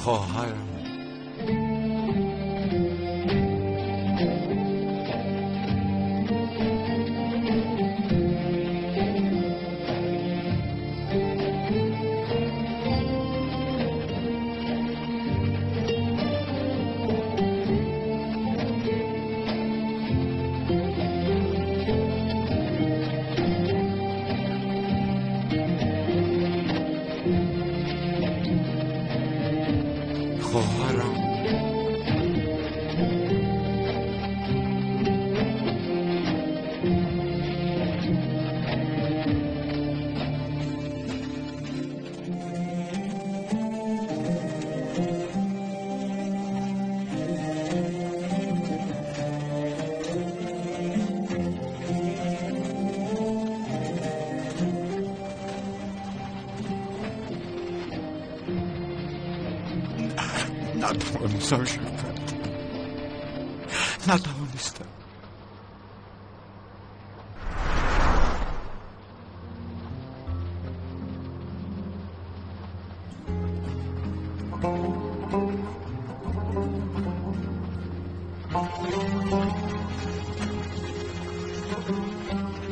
خواهرم. نتوانستم شوکت، نتوانستم.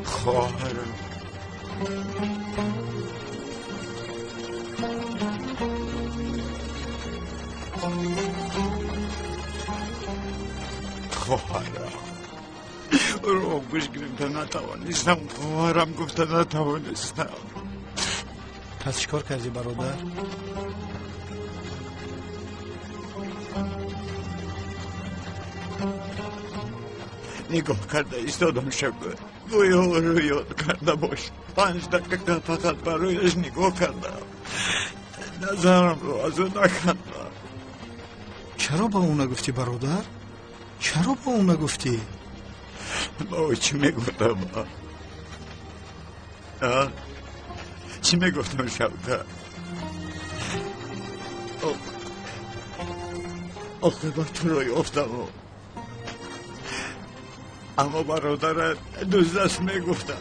خواهرم، خواهرم رو گوش گرفتم، نتوانستم. خواهرم گفته نتوانستم. پس چیکار کردی برادر؟ نگاه کرده ایستادم شکر، گویا او رو یاد کرده باش. 5 دقیقه فقط برایش نگاه کرده، نظرم رو از او نکندم. چرا با اون نگفتی برادر؟ چرا با اون نگفتی؟ با چی میگفتم؟ چی میگفتم شوکت؟ عاقبت رو یافتم، اما برادرت دست میگفتم.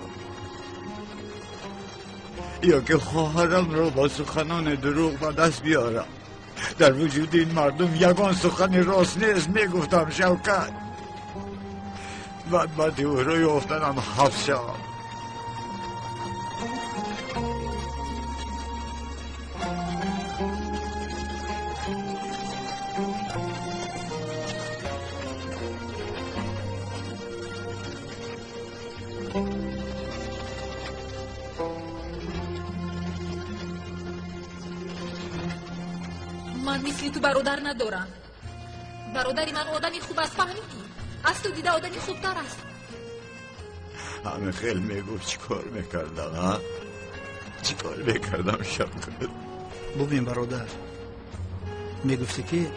یا که خواهرم رو با سخنان دروغ به دست بیارم. در وجود این مردم یگان سخن راست نیست میگفتم شوکت. بعد او رو یافتنم حبس شدم. من مثل تو برادر ندارم. برادری من آدمی خوب است، فهمیدی؟ از تو دیده آدمی خوبتر است. همه خیلی میگفت چی کار میکردم، چی کار میکردم شوکت؟ ببین برادر، میگفتی که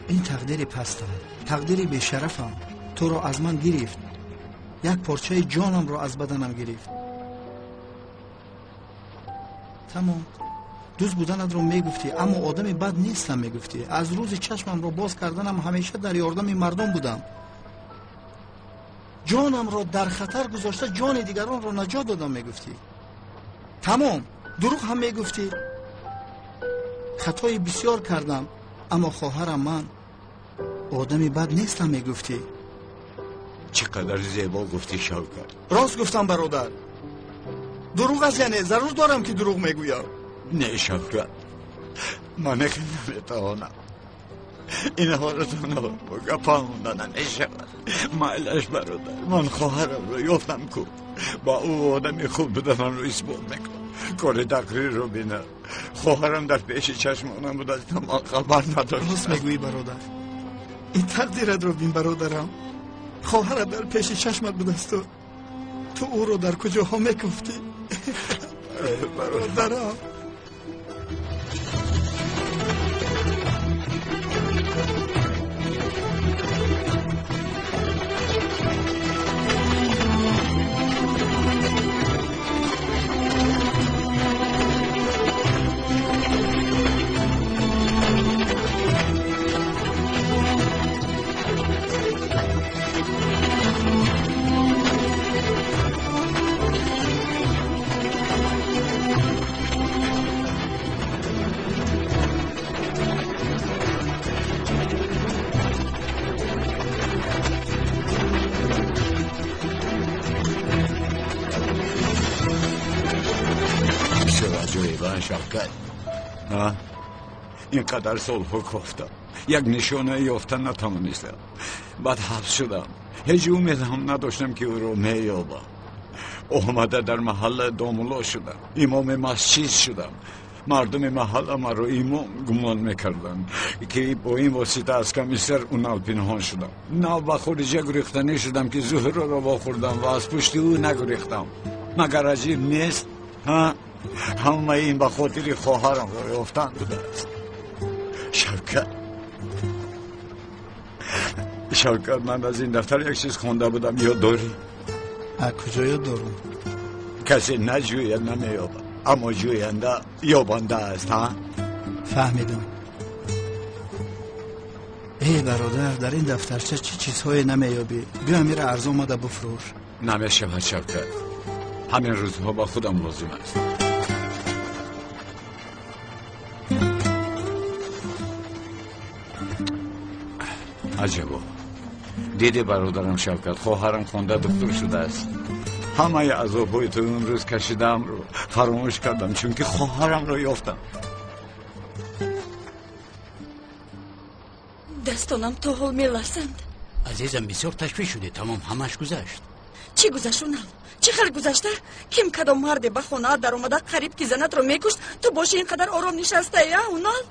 این تقدیر پستم، تقدیر بیشرفم تو رو از من گرفت، یک پارچه جانم رو از بدنم گرفت. تمام دوست بودنت رو میگفتی، اما آدمی بد نیستم میگفتی. از روز چشمم رو باز کردنم همیشه در یاردم مردم بودم. جانم رو در خطر گذاشته جان دیگران رو نجات دادم میگفتی. تمام دروغ هم میگفتی. خطای بسیار کردم، اما خواهرم من آدمی بد نیستم میگفتی. چقدر زیبا گفتی شوکت. راست گفتم برادر. دروغ است یعنی ضرور دارم که دروغ میگویم. نه شوکت، من که نمیتوانم اینها رو تنها با گپا موندن نشود. معلش برادر، من خواهرم رو یافتم کو با او آدمی خوب بودنم رو اثبات میکنم. کار تقریر رو بینه. خواهرم در پیش چشمانم بود، از تمام خبر نداشتم. راست میگویی برادر. این تقدیرت رو بین برادرم. خواهرت در پیش چشمت بود است، تو او رو در کجاها میگفتی؟ برادرم. گریبان شفقت اینقدر صلح گفتم یک نشانه یافتن نتوانستم بعد حبس شدم هیچ امید هم نداشتم که او رو میابم اومده در محل دامولا شدم امام مسجد شدم مردم محل ما رو ایمان گمان میکردن که با این واسطه از کمیسر اونال پنهان شدم نه با خارجه گریختنی شدم که زهره رو باخوردم و از پشت او نگریختم مگر عجیب نیست همه این به خاطر خواهرم رو یافتن بوده است شوکت من از این دفتر یک چیز خونده بودم یاد داری؟ کجا یاد دارم؟ کسی نجوید نمیابد اما جوینده یابنده است فهمیدم ای برادر در این دفترچه چی چیزهای نمیابی بیا میره عرض آمده بفروش نمیشود شوکت همین روزها با خودم لازم است عجبا دیدی برادرم شوکت خواهرم خونده دکتر شده است همه عذابهای تو اون روز کشیدم رو فراموش کردم چون که خواهرم رو یافتم دستانم تا حال میلرزند عزیزم بسیار تشویش شده تمام همش گذشت چی گذشت اونم؟ چی خیلی گذشته؟ کم کدام مرد به خانه در اومده قریب که زنت رو میکشت تو باشی اینقدر آرام نشسته یا اونال؟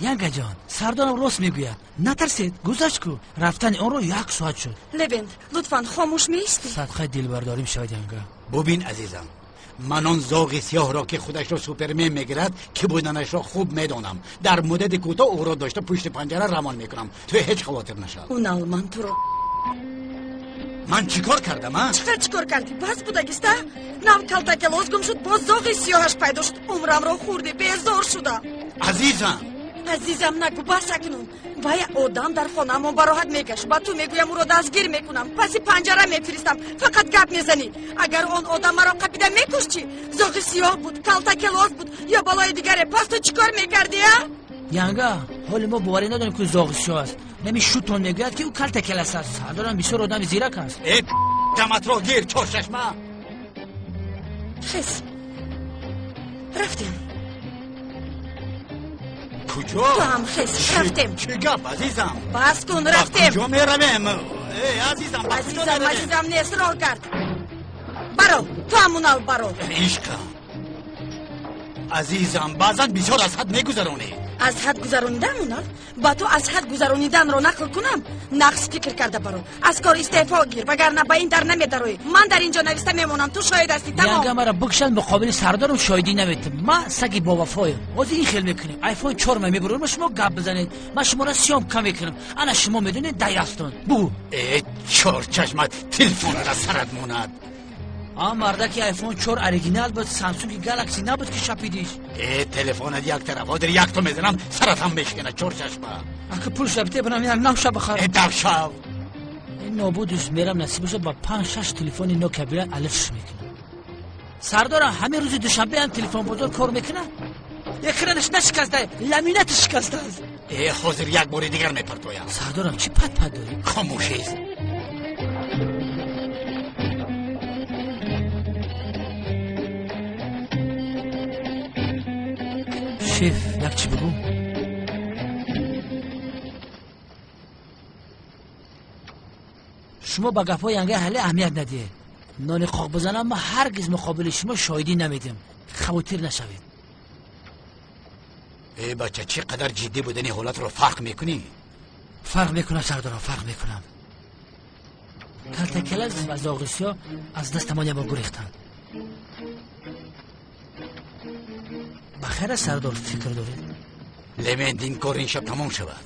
ینگه جان سردارم راست میگوید نترسید گذشت کو رفتن اون رو 1 ساعت شد لوند لطفا خاموش میستی صدقه دلبرداریم شاید ینگه ببین عزیزم من آن زاغ سیاه را که خودش را سوپرمن میگیرد که بودنش را خوب میدانم در مدت کوتاه او را داشته پشت پنجره رمان میکنم تو هیچ خاطر نشو اونال من تو رو من چیکار کردم چیکار کردی بس بودگیسته نم کلتک لوز گم شد باز زاغ سیاهش پیدا شد عمرم را خوردی بیزار شدم عزیزم نگو بس اکنون وای آدم در خانه ما براحت میگشت با تو میگویم او را دستگیر میکنم پس پنجره میفرستم فقط گپ میزنی اگر آن آدم مرا قبیده میکشتی زاغ سیاه بود کلتک لوز بود یا بالای دیگره پس تو چیکار میکردی ینگه حال ما باوری نداریم که زاغ سیاه است نمی شوتون میگوید که او کلتک لوز است سردارم بسیار آدم زیرک است دمت را گیر چشمه خس رفتیم کجا؟ تو هم خس رفتیم چی گپ عزیزم؟ بس کن رفتیم کجا میرویم؟ عزیزم نیست راه کرد برو تو همونال برو عشقم عزیزم بعضا بسیار از حد میگذرانی از حد گذراندن اونال با تو از حد گذرانیدن رو نقل کنم نقص فکر کرده برو از کار استعفا گیر وگرنه با این در نمیدروی من در اینجا نوشته میمونم تو شاهد هستی تمام ینگه مرا بکشن مقابل سردارم شاهدی نمیتم ما سگی با وفایم از این خیل میکنیم آیفون 4 میبرم شما گپ بزنید من شما را سیام کم میکنم انا شما میدونید دایرستون بگو چور چشمت تلفن را سرت موند مرده که آیفون 4 اوریجینال بود سامسونگ گالاکسی نبود که شپیدیش تلفنت یک طرف و در یک تو میزنم سرت هم میشکنه چور چشمه اگه پول شبیده برم یک نو شب بخرم در شب این نابودش میرم نصیب شد با 5-6 تلفن نوکیا بیاد الفش میکنم سردارم همه روز دوشنبه هم تلفن بزرگ کار میکنه اکرانش نشکسته لامیناتش شکسته است حاضر یک بار دیگر میپرتویم سردارم چی پد داری خاموشی شیف یک چی بگو شما با گفای ینگه اهل اهمیت ندید نان قاق بزنم ما هرگز مقابل شما شاهدی نمیدیم خواطر نشوید ای بچه چقدر جدی بودنی حالت رو فرق میکنی؟ فرق میکنم سردارم فرق میکنم کلتکلز و زاغسیا از دست ما نما گریختن بخیر سردار فکر دارید؟ لمند این کار این شب تمام شود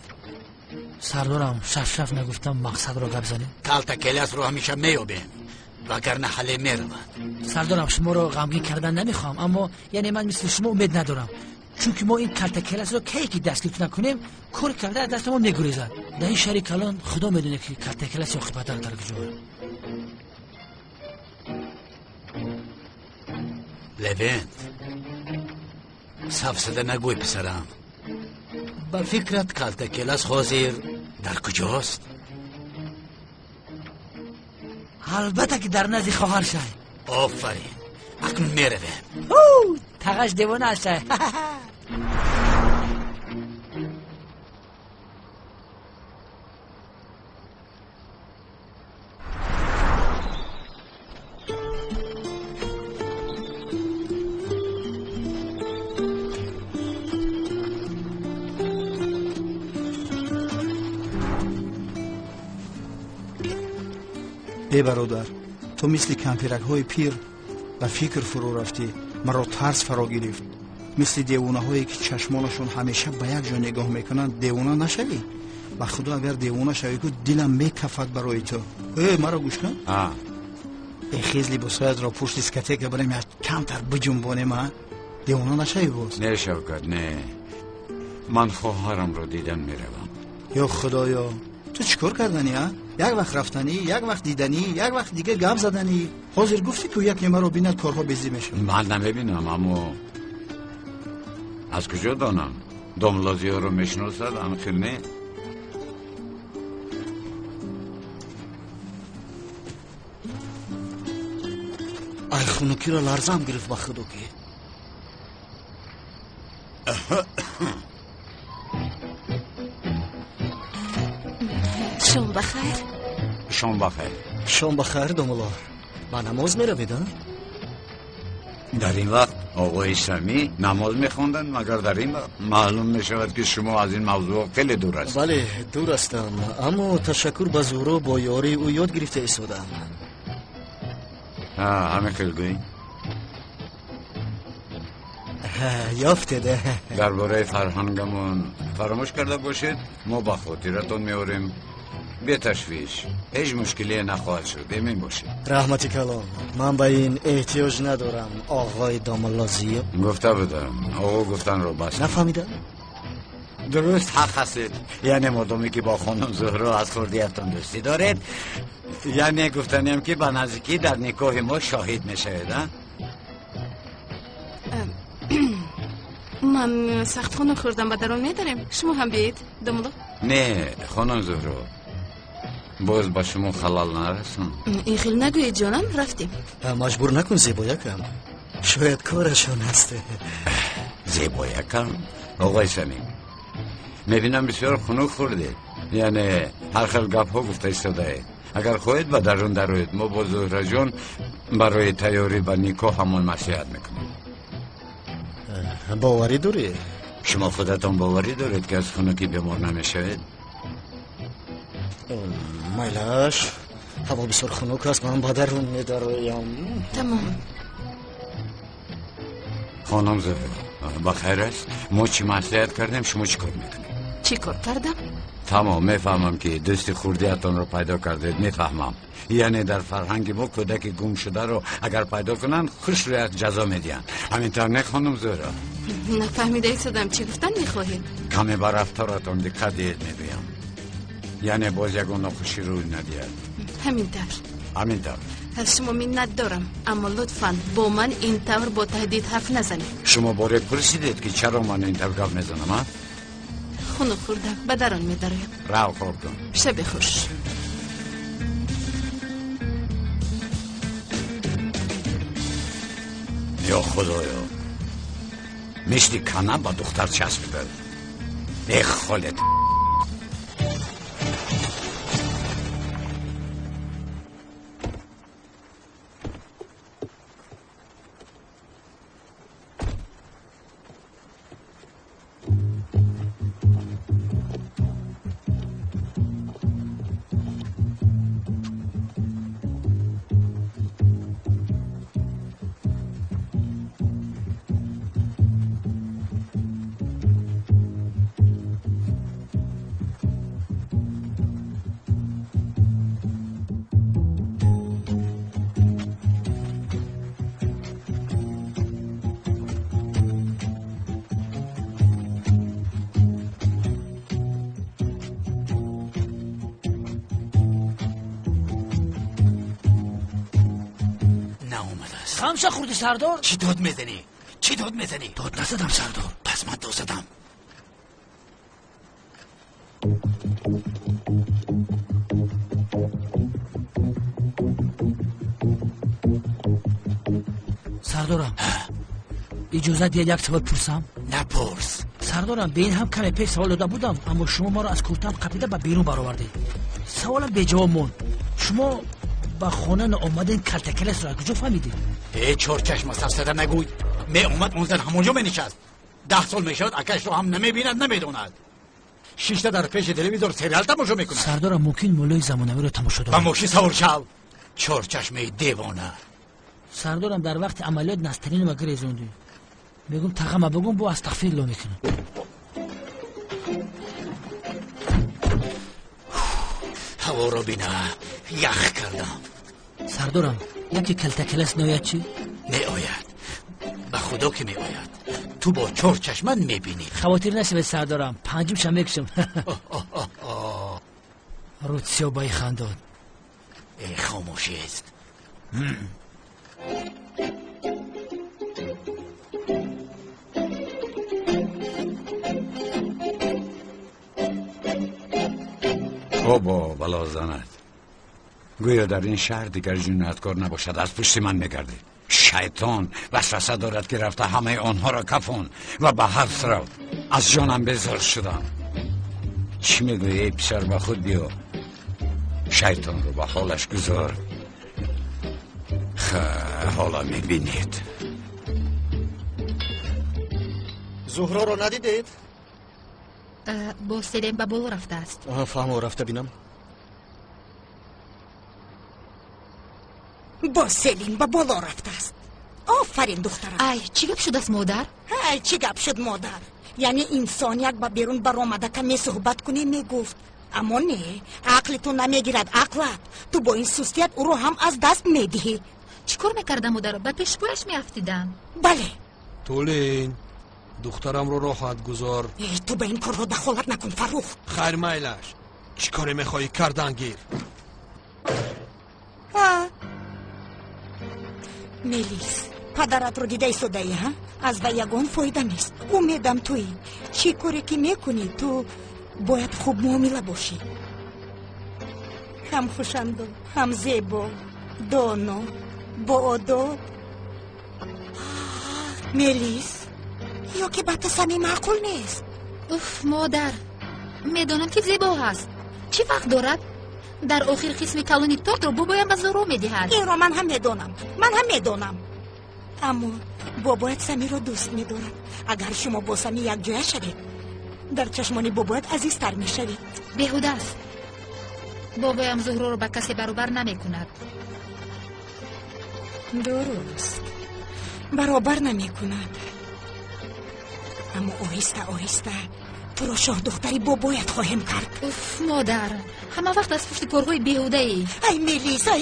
سردارم شف نگفتم مقصد را گپ زنید کلتکلز رو همیشه میابیم وگرنه حله میرود سردارم شما رو غمگین کردن نمیخوام اما یعنی من مثل شما امید ندارم چون که ما این کلتکلز رو کی دستگیر نکنیم کار کرده از دست ما میگریزد در این شهر الان خدا میدونه که کلتکلز یا خبردار در کجاست لوند سفسده نگوی پسرم با فکرت کلتکلز حاضر در کجاست؟ البته که در نزد خواهر شای آفرین اکنون میرویم تقش دیوانه هسته. ای برادر، تو مثل کمپیرک های پیر و فکر فرو رفتی، مرا ترس فرا گرفت. مثل دیوانه هایی که چشمانشون همیشه به یک جا نگاه میکنند دیوانه نشوی. و خدا اگر دیوانه شوی که دلم میکفد برای تو. مرا گوش کن. ای خیز لباسایت را پشت اسکته بریم یک کمتر بجنبانیم. دیوانه نشوی باز. نه شوکت نه، من خواهرم رو دیدن میروم. یا خدایا، تو چیکار کردنی ها؟ یک وقت رفتنی، یک وقت دیدنی، یک وقت دیگه گپ زدنی. حاضر گفتی که یک نمره رو بیند کارها بیزی میشه. من نمیبینم، اما از کجا دانم؟ داملازی ها رو میشناسد، انخیل نه. ای خونکی را لرزم گرفت با خودو که شام بخیر. شام بخیر. شام بخیر دوملا. با نماز میروید؟ در این وقت آقای سمی نماز میخوندن، مگر در این وقت معلوم میشود که شما از این موضوع خیلی دور است. بله دور هستم، اما تشکر به زورو با یاری او یاد گرفته ایستادم. همه خیلی گویی یافتده. درباره فرهنگمون فراموش کرده باشید، ما با خاطرتون میاریم. بی تشویش، هیچ مشکلی نخواهد شد. ایمین باشید. رحمتی کلام، من به این احتیاج ندارم آقای داملازی. گفته بودم، آقا گفتن رو بس. نفهمیدم؟ درست حق هستید. یعنی مادامی که با خانم زهرا از خردیتون دوستی دارید، یعنی گفتنیم که به نزدیکی در نکاح ما شاهد میشهید. من سخت خونو خوردم و درون میداریم. شما هم بیایید دملو. نه خانم زهرا، باز با شما خلال نرسون. این خیلی نگوید جانم، رفتیم. مجبور نکن زیبایکم، شاید کارشون هسته. زیبایکم؟ آقای سمیم، میبینم بسیار خنک خورده، یعنی هر خیل گپ ها گفته ایستاده. اگر خواهید به درون دروید، ما با زهرا جان برای تیاری به نکاح همون نصیحت میکنیم. باوری داری؟ شما خودتان باوری دارید که از خنکی بیمار نمیشوید؟ میلش هوا بسیار خنک است، من به درون میدرویم. تمام. خانم زهرا بخیر است؟ ما چی مصلحت کردیم، شما چی کار میکنید؟ چی کار کردم؟ تمام میفهمم که دوست خوردیتون رو پیدا کردید. میفهمم، یعنی در فرهنگ ما کودک گم شده رو اگر پیدا کنن خوش رویت جزا میدین. همینطور نه خانم زهرا؟ نفهمیده ایستادم چی گفتن میخواهید؟ کمی بر رفتارتون دقت دید میگویم، یعنی باز یکون ناخوشی روی ندید. همینطور. از شما منت دارم، اما لطفاً با من اینطور با تهدید حرف نزنید. شما باره پرسیدید که چرا من اینطور گپ میزنم؟ خونو خوردم، به درون میداریم. رو خوردم. شب خوش. یا خدایا، مثل کنه با دختر چسب کرد. ای خالد. خمسه خوردی سردار؟ چی داد میزنی؟ داد نزدم سردار. پس من داد زدم. سردارم اجازه دید یک سوال پرسم؟ نپرس. سردارم به این هم کمی پیش سوال داده بودم اما شما ما را از کوتام قپیده به بیرون برآورده. سوالم به جواب موند. شما با خانه آمدین کلتکلس را کجا فهمیدید؟ ای چور چشم سرسده نگوی. می اومد اون زن همونجا می نشست. 10 سال می شود اکش رو هم نمی بیند نمی دوند. 6 در پیش تلویزیون سریال تماشا میکنه. سردارم ممکن مولای زمانوی رو تماشا با دارم. موشی سوار شو. چور چشم دیوانه. سردارم در وقت عملیات نسترین ما گریزوندی. میگم تقام بگم بو استغفرالله میکنم. هوا رو بینا یخ کردم. سردارم یکی کلتکلس نوید چی؟ می آید. به خدا که می آید. تو با چور چشمن می بینی. خواطر نشوید سردارم. پنجم شم میکشم. روتسیو بای خاندان. ای خاموشی است. بابا بلا زند گویا در این شهر دیگر جنایتکار نباشد از پشت من میگرده. شیطان وسوسه دارد که رفته همه آنها را کفون و به حبس رو از جانم بیزار شدم. چی میگوی ای پسر؟ به خود بیا، شیطان رو به حالش گذار. حالا میبینید. زهرا رو ندیدید؟ با سلیم به بالا رفته است. فهمو رفته بینم. با سلیم به بالا رفته است. آفرین دخترم. ای چی گپ شده است مادر؟ ای چی گپ شد مادر؟ یعنی انسان یک با بیرون برآمده که می صحبت کنی میگفت، اما نه، عقل تو نمیگیرد. عقلت تو با این سستیت او رو هم از دست میدهی. چیکار میکردم مادر؟ به پیشگویش میافتیدم. بله. تولین دخترم رو راحت گذار. تو به این کار رو دخالت نکن فروخ. خیر میلش، چی کاری میخوایی کردن گیر؟ میلیس پدرت رو دیده ایستاده ای ها؟ از و یگان فایده نیست. امیدم توی چی کاری که میکنی تو باید خوب معامله باشی. هم خوشندو، هم زیبا، دانا، با آداب. میلیس یا که به تصمی معقول نیست. اوف مادر، میدونم که زیبا هست. چی فرق دارد؟ در آخر قسم کلونی تورت رو بابایم به زورو میدهد. این رو من هم میدونم. اما بابایت سمی رو دوست میدارد. اگر شما با سمی یک جای شدید در چشمان بابایت عزیزتر میشوید. بیهوده است. بابایم زهرا رو به کسی برابر نمی کند. درست، برابر نمی کند. اما آهسته تو رو شاه دختری بابایت خواهم کرد. اوف مادر، همه وقت از پشت کارهای بیهوده ای. ای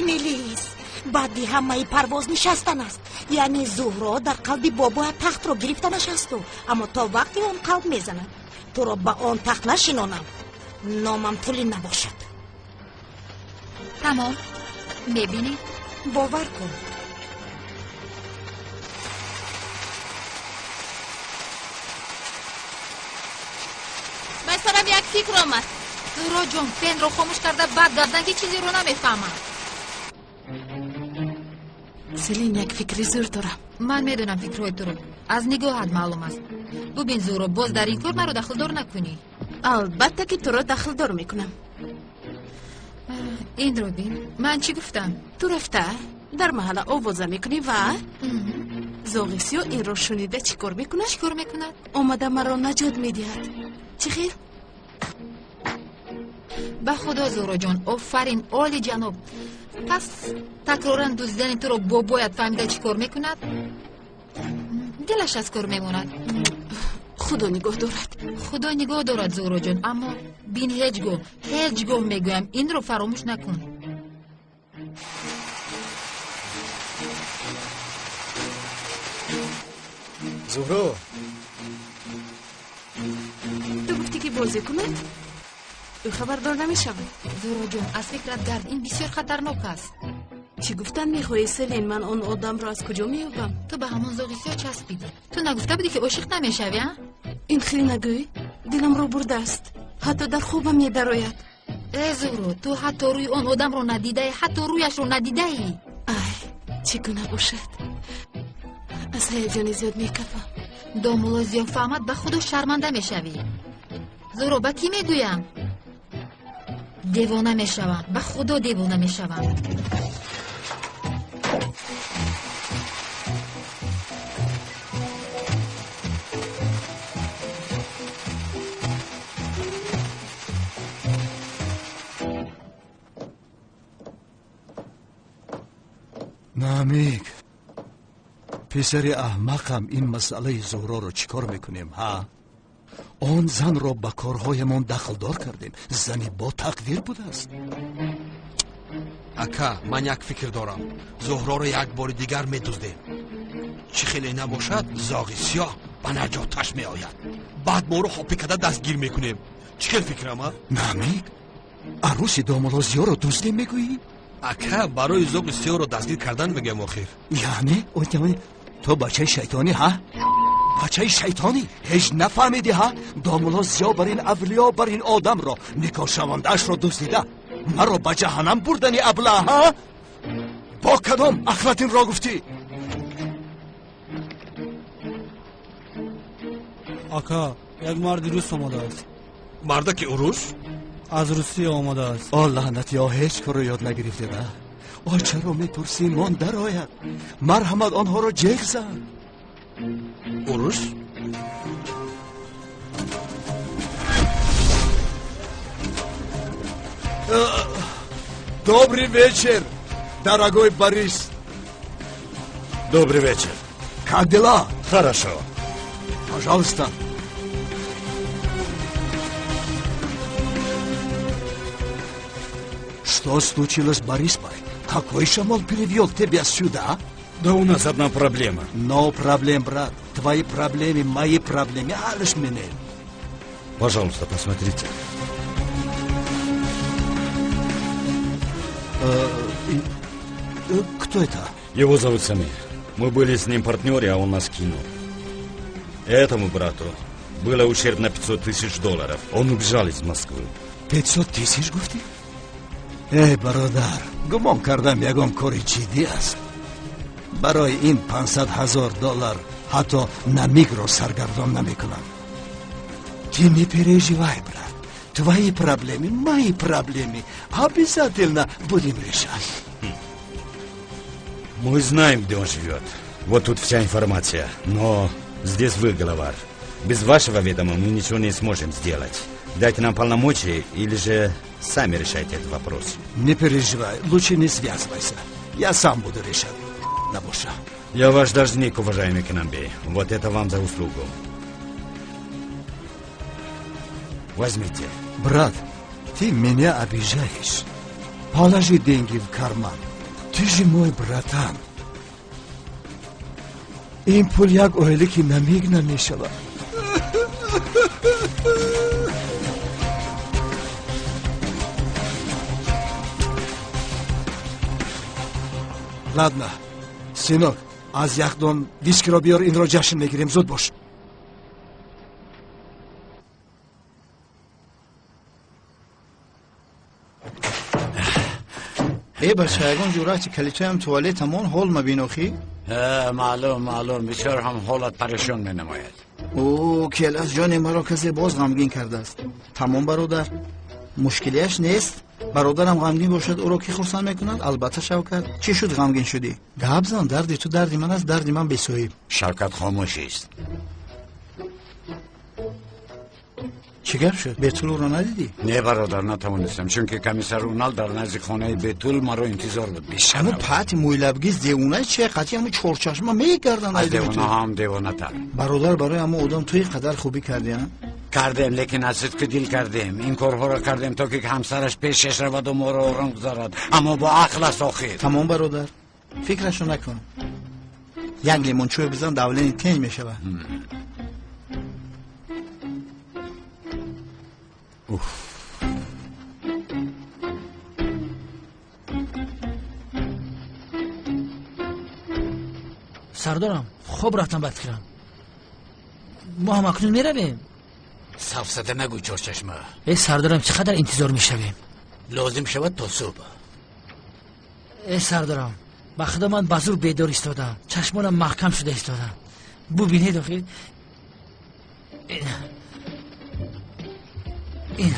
میلیس بعدی همه پرواز نشستن است. یعنی زهرا در قلب بابایت تخت رو گرفته نشست، اما تا وقتی اون قلب میزند تو رو به آن تخت نشینانم نامم تولین نباشد. تمام. میبینی؟ باور کن. مثلا یک فکر آمد. زهرا جون پن رو خاموش کرده بعد گردن که چیزی رو نمیفهمم. سلیم یک فکری زور دارم. من میدونم فکرهای تو رو. از نگاهت معلوم است. ببین زهرا، باز در این کار مرا دخل دار نکنی. البته که تو رو دخل دار میکنم. این رو بین. من چی گفتم؟ تو رفته در محل آوازه میکنی و زاغیسیو این رو شنیده چی کار میکنه؟ چی کار میکند؟ آمده مرا نجات میدهد. چی خیر؟ به خدا زهرا جان، آفرین عالی جناب. پس تکرارن دزدیدن تو رو بابایت فهمیده چی کار میکند؟ دلش از کار میموند. خدا نگاه دارد. خدا نگاه دارد زهرا جان، اما بین هیچ گاه میگویم این رو فراموش نکن. زهرا، تو گفتی که بازی کند؟ او خبردار نمیشود. زهرا جان، از فکرت گرد، این بسیار خطرناک است. چی گفتن میخوایی سلین؟ من اون آدم را از کجا میابم؟ تو به همون زاغیسیا چسبیدی. تو نگفته بودی که عاشق نمیشوی؟ این خیلی نگوی؟ دلم رو برده است. حتی در خوابم میدراید. ای زهرا، تو حتی روی اون آدم رو ندیده ای، حتی رویش رو ندیده ای. ای چی کنه باشد؟ از هیجانی زیاد میکپم. دامولا زیاد فهمد به خودو شرمنده میشوی. زورو به کی میگویم؟ دیوانه میشوم، به خدا دیوانه میشوم. نامیک پسر احمقم این مسئله زهرا رو چیکار میکنیم ها؟ آن زن را به کارهایمان دخلدار کردیم. زنی با تقدیر بوده است. اکا من یک فکر دارم. زهرا رو یک بار دیگر میدزدیم. چی خیلی نباشد زاغ سیاه به نجاتش میآید. بعد ما رو خاپی کده دستگیر میکنیم. چی خیلی فکرم ها؟ نامیک عروس دامولازیا رو دزدیم میگویی؟ اکا برای زاغ سیاه رو دستگیر کردن میگم آخر. یعنی تو بچه شیطانی ها؟ بچه شیطانی هیچ نفهمیدی ها؟ دامولازیا بر این اولیا بر این آدم را نکاح شونده‌اش را دزدیده. مرا به جهنم بردنی ابله ها؟ با کدام عقلت این را گفتی؟ آکا یک مرد روس آمده است. مرده که روس؟ از روسیه آمده است. لعنت یا هیچ کار رو یاد نگرفته ده. چرا میپرسی؟ من در آید مرحمت آنها را جیغ زن. روس؟ Добрый вечер, дорогой Борис. Добрый вечер. Как дела? Хорошо. Пожалуйста. Что случилось, Борис Бай? Какой шамал перевел тебя сюда? Да у нас одна проблема. No проблем, брат. Твои проблемы, мои проблемы. Алиш меня. Пожалуйста, посмотрите. Кто это? Его зовут Самир. Мы были с ним партнеры, а он нас кинул. Этому брату было ущерб на $500 000. Он убежал из Москвы. 500 000 гуфти? Эй, бародар, гумон кардам ягон кори ҷиддӣ аст. барои ин $500,000 ҳатто намигро саргардон намекунам. Ты не переживай, брат. Твои проблемы, мои проблемы обязательно будем решать. Мы знаем, где он живет. Вот тут вся информация. Но здесь вы главарь. Без вашего ведома мы ничего не сможем сделать. Дайте нам полномочия или же сами решайте этот вопрос. Не переживай, лучше не связывайся. Я сам буду решать. Набуша. Я ваш должник, уважаемый Кенамбей. Вот это вам за услугу. Возьмите. Брат, ты меня обижаешь. Положи деньги в карман. Ты же мой братан. این پول یک اوهلی که نمیگ نمیشود. ладно синок аз яхдон вискиро биёр инро ҷашн мегирем зуд бош. بچه اگون جورتی کلیچه هم توالت همون حال مبینوخی؟ معلوم بسیار هم حالت پریشان می نماید. او کلاس جان مرا کسی باز غمگین کرده است. تمام برادر مشکلیش نیست. برادرم غمگین باشد او را کی خرسند میکند؟ البته شوکت. چی شد غمگین شدی؟ گپ زن، دردی تو دردی من است، دردی من بسویب. شوکت خاموشی است. چی گپ شد؟ بیتول رو ندیدی؟ نه برادر نتوانستم چون که کمیسر رونال در نزد خانه بیتول مرا انتظار بود. همون پاتی مویلبگیز دیوونه چه قطعی همون چورچشمه میگردن از دیوونه هم دیوونه تر. برادر برای همون آدم توی قدر خوبی کردی ها؟ کردیم لیکن از صدق دل کردیم. این کارها را کردیم تا که همسرش پیشش رود و ما را آرام گذارد، اما با عقل است آخر. تمام برادر فکرشو نکن. یک لیمون چوی بزن دولین تنج میشود. سردارم خوب رفتم بد کردم. ما هم اکنون میرویم. سفسطه نگوی چورچشمه. ای سردارم چقدر انتظار میشویم؟ لازم شود تا صبح. ای سردارم با خدا من بازور بیدار ایستادم، چشمانم محکم شده ایستادم. ببینید آخه این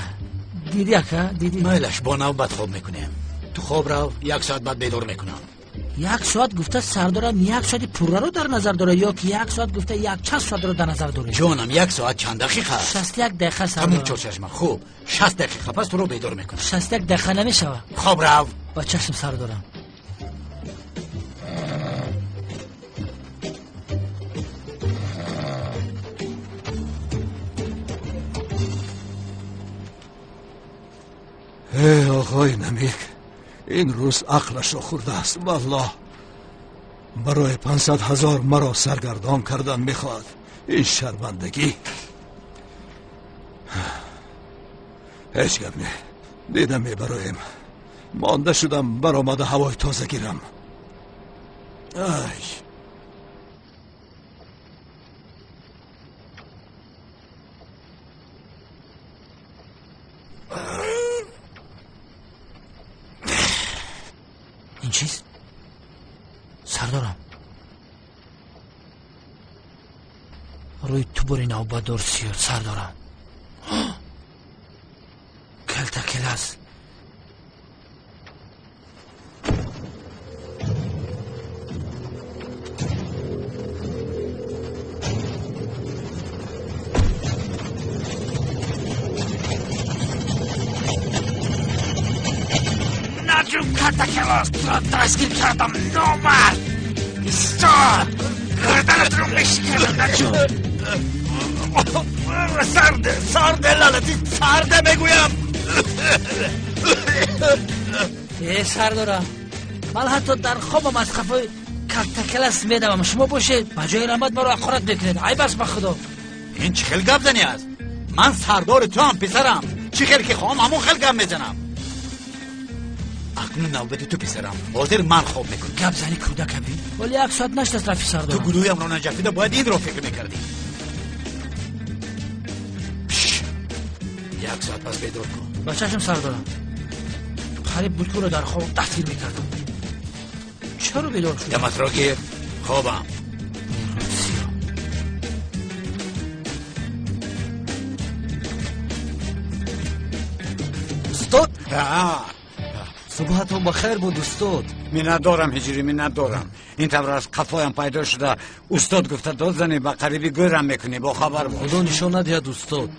دیدی اکا؟ دیدی؟ مایلش با نوبت خواب میکنیم. تو خواب رو 1 ساعت بعد بیدار میکنم. 1 ساعت گفته سردارم 1 ساعت پوره رو در نظر داره یا که 1 ساعت گفته 1 ساعت رو در نظر داره؟ جانم 1 ساعت چند دقیقه است؟ 61 دقیقه تموم سردارم. چشم خوب 60 دقیقه پس تو رو بیدار میکنم. 61 دقیقه نمیشوه. خواب رو با چشم سردارم. ای آقای نمیک، این روز عقلش رو خورده است. والله برای 500,000 مرا سرگردان کردن میخواد. این شرمندگی هیچ گپ نه. دیدم میبرایم، مانده شدم برآمده هوای تازه گیرم. ای این چیز؟ سردارم روی تو بری نوبادار سیر سردارم. کلتا کلاس نجوم کلتا کلاس دستگیر کردم. نامرد ایستاد، گردنت رو میشکنم. نجوم سرده لعنتی سرده میگویم. سردارم من حتی در خوابم از خفای کلتا کلاس میدم. شما باشید با جای رحمت مرا حقارت بکنید. ای بس به خدا. این چه خیلی گپ زنی است؟ من سردار تو هم پسرم. چه خیلی که خواهم همون خیلی گپ میزنم. اکنون نوبت تو پسرم، حاضر من خواب میکنم. گپ زنی کودک ابی ولی 1 ساعت نشد از رفی سردارم. تو گلویم رو نجفیده باید این رو فکر میکردی. 1 ساعت پس بیدار کن. با چشم سردارم. قریب بود که رو در خواب دستگیر میکردم. چرا بیدار شد؟ دمت را گیر خوابم. استاد آه. صبحتون بخیر بود استاد. می ندارم هجری، می ندارم. این طور از قفایم پیدا شده. استاد گفته داد زنی با قریبی گرم میکنی، با خبر باش. خدا نشان ندهد استاد.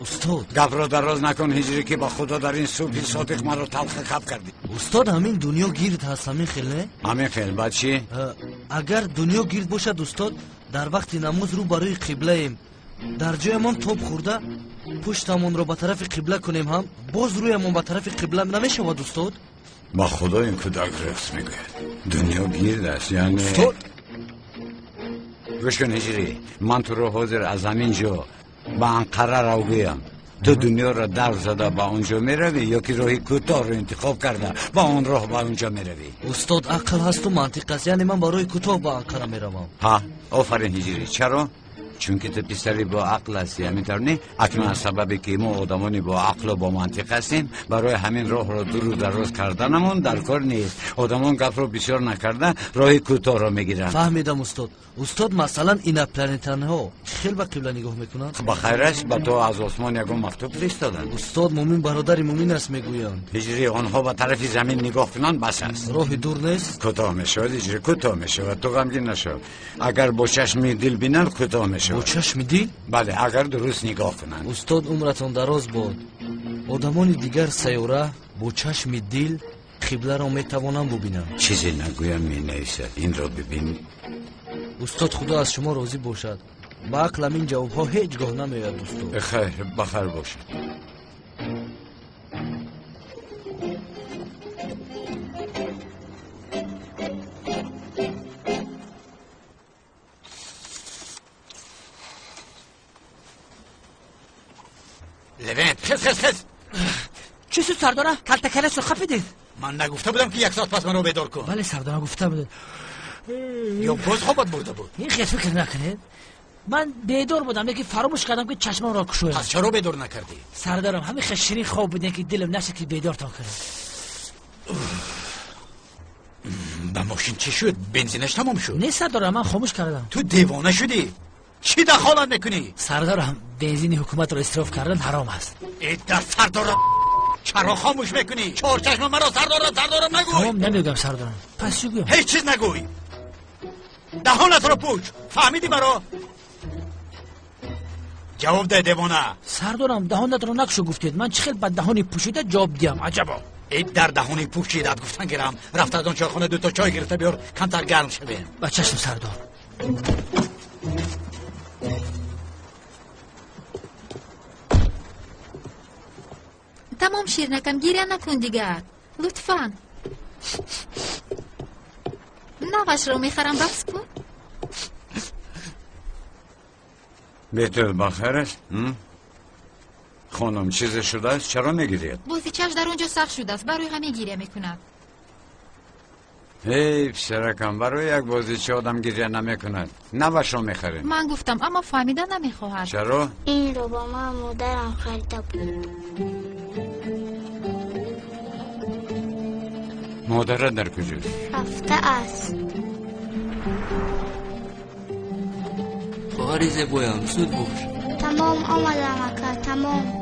استاد گپ را دراز نکن هجری که با خدا در این صبح صادق من رو تلخ خب کردی. استاد همین دنیا گیرد هست همین خیل نه؟ همین خیل بعد چی؟ اگر دنیا گیرد باشد استاد در وقت نماز رو برای قبله ایم در جایمان توپ خورده پشتمون رو به طرف قبله کنیم هم باز رویمون به طرف قبله نمیشود استاد؟ با خدا این کودک راست میگه. دنیا گیرد است یعنی استاد گوش کن هجری، من تو رو حاضر از همین جا با انقره رو بیم. تو دنیا را در زده با اونجا میروی یا که راهی کوتاه رو انتخاب کرده با اون راه با اونجا میروی؟ استاد عقل هست و منطق است، یعنی من برای کوتاه با انقره میروم. ها آفرین هجری. چرا؟ چون که تو پسری با عقل هستی. همینطور نه؟ اکنون از سببی که ما آدمانی با عقل و با منطق هستیم برای همین راه را دور و دراز کردنمون در کار نیست. آدمان گپ رو بسیار نکرده راه کوتاه را میگیرن. فهمیدم استاد. استاد مثلا این پلنتان ها خیلی به قبله نگاه میکنن؟ با خیرش با تو از آسمان یکم مکتوب فرستادن. استاد مومن برادر مومن است میگویند. هجری آنها به طرف زمین نگاه کنن بس است. راه دور نیست؟ کوتاه میشود هجری، کوتاه میشود. تو غمگین نشو. اگر با چشم دل بینن کوتاه میشود. با چشم دل؟ بله اگر درست نگاه کنن. استاد عمرتون دراز باد. آدمان دیگر سیاره با چشم دل قبله را میتوانم ببینم. چیزی نگویم می نیست. این را ببین. استاد خدا از شما راضی باشد. با عقلم این جواب ها هیچ گاه نمیاد استاد. خیر بخیر باشد. لوینت خس چی شد سردارم؟ کلتا کلاس رو خفیدید؟ من نگفته بودم که 1 ساعت پس من رو بیدار کن؟ بله سردارم گفته بود. یا باز خوابت برده بود؟ این خیلی فکر نکنید. من بیدار بودم لیکن فراموش کردم که چشمم را کشویم. پس چرا بیدار نکردی؟ سردارم همین خیلی شیرین خواب بودین که دلم نشد که بیدار تا کنم. ماشین چی شد؟ بنزینش تمام شد. نه سردارم، من خاموش کردم. تو دیوانه شدی؟ چی دخالت میکنی؟ سردارم بنزین حکومت رو اسراف کردن حرام است. در سردارم چرا خاموش میکنی؟ چهار چشم مرا سردارم نگوی. تمام نمیگم سردارم. پس چی بگم؟ هیچ چیز نگوی. دهانت رو پوش. فهمیدی مرا؟ جواب ده دیوانه. سردارم دهانت رو نکشو گفتید. من چه خیلی بد دهانی پوشیده جواب دیم. عجبا. اید در دهانی پوشیدت گفتن گرم. رفت از اون چایخانه 2 تا چای گرفته بیار کمتر گرم شویم. با چشم سردار. تمام شیرنکم گیره نکن دیگر لطفاً. نوش رو میخرم بس کن. بیتل بخیر است؟ خانم چیز شده است؟ چرا میگیرید؟ بازیچش در اونجا سخت شده است، برای همه گیره میکند. حیف سرکم، برای یک بازیچه آدم گیره نمیکند. نوش رو میخرید. من گفتم اما فهمیده نمیخواهد. چرا؟ این رو با من مادرم خریده بود. مادرت در کجاست؟ رفته است. خواهر زیبایم زود باش. تمام آمدم اکا تمام.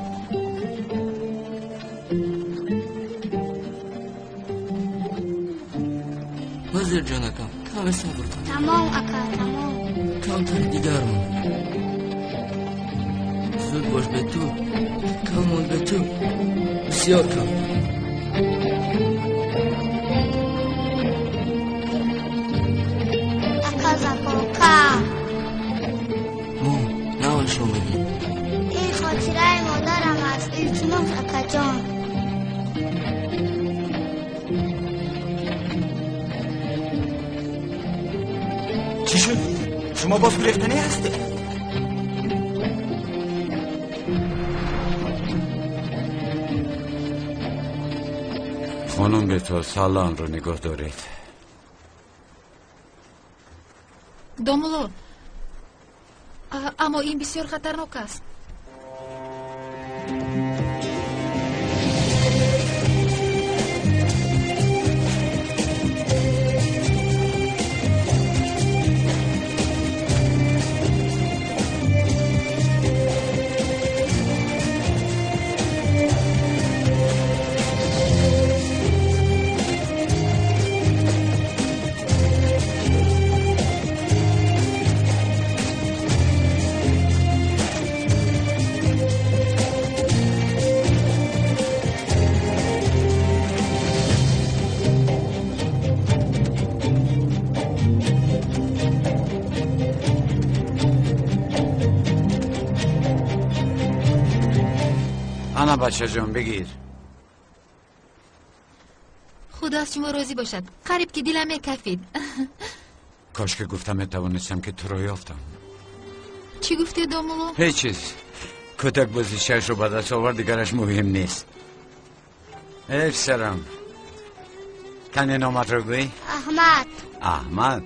وزیر جانکم کم صبر کن. تمام اکا تمام. کمتر دیگر من. زود باش به تو. کمان به تو. بسیار کم. اکا زکاکا. نوش رو میگی. این خاطره مادرم است. التماس اکا جان. چی شد؟ شما باز گرفتنی هستی؟ خانم بیتل سالان رو نگاه دارید. دومولو اما این بسیار خطرناک است. انا بچه جان بگیر. خدا از شما راضی باشد. قریب که دلم میکفید. کاش که گفتم میتوانستم که تو رو یافتم. چی گفتی دومولو؟ هیچ چیز. کتک بازیچه‌اش رو به دست آورد، دیگرش مهم نیست. حیف سرم. تنی نامت رو گوی؟ احمد. احمد؟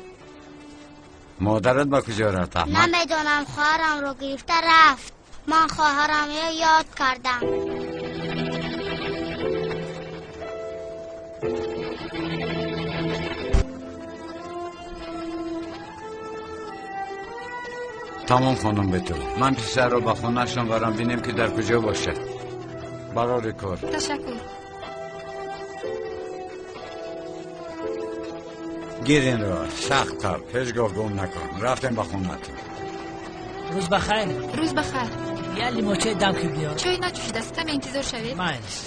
مادرت با کجا رفت احمد؟ نمیدونم، خواهرم رو گرفته رفت. من خواهرم رو یاد کردم. تمام خانم به تو. من پسر رو به خونه‌شان برم بینیم که در کجا باشه. برای کار. تشکر. گیرین رو سخت قبل هیچگاه گم نکن. رفتیم به خونه‌تون. روز بخیر. روز بخیر. یه لیموچه دم که بیار. چای نجوشیده است، کمی انتظار شوید. مایلش.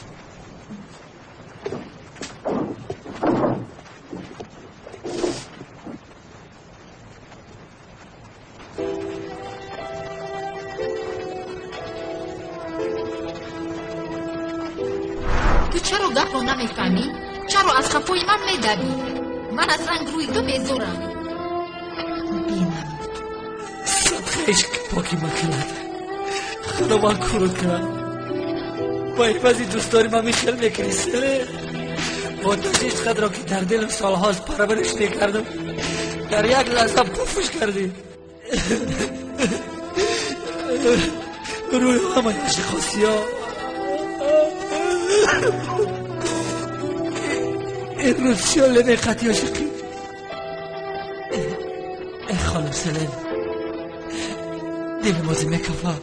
تو چرا گپ رو نمیفهمی؟ چرا از خفای من میدوی؟ من از رنگ روی تو میزورم. بینمود صدقه عشق پاکی مکند. خدا من کرد کرد. با ایفازی دوستاری من میخیل میکنی سره. با داشت عشقت را که در دل سالهاست پرورش میکردم، در یک لحظه پوفش کردی. روی همه یش خاصی ها. این روز شیال نمیقتی عاشقی. ای خانم سلن دل بازی میکفم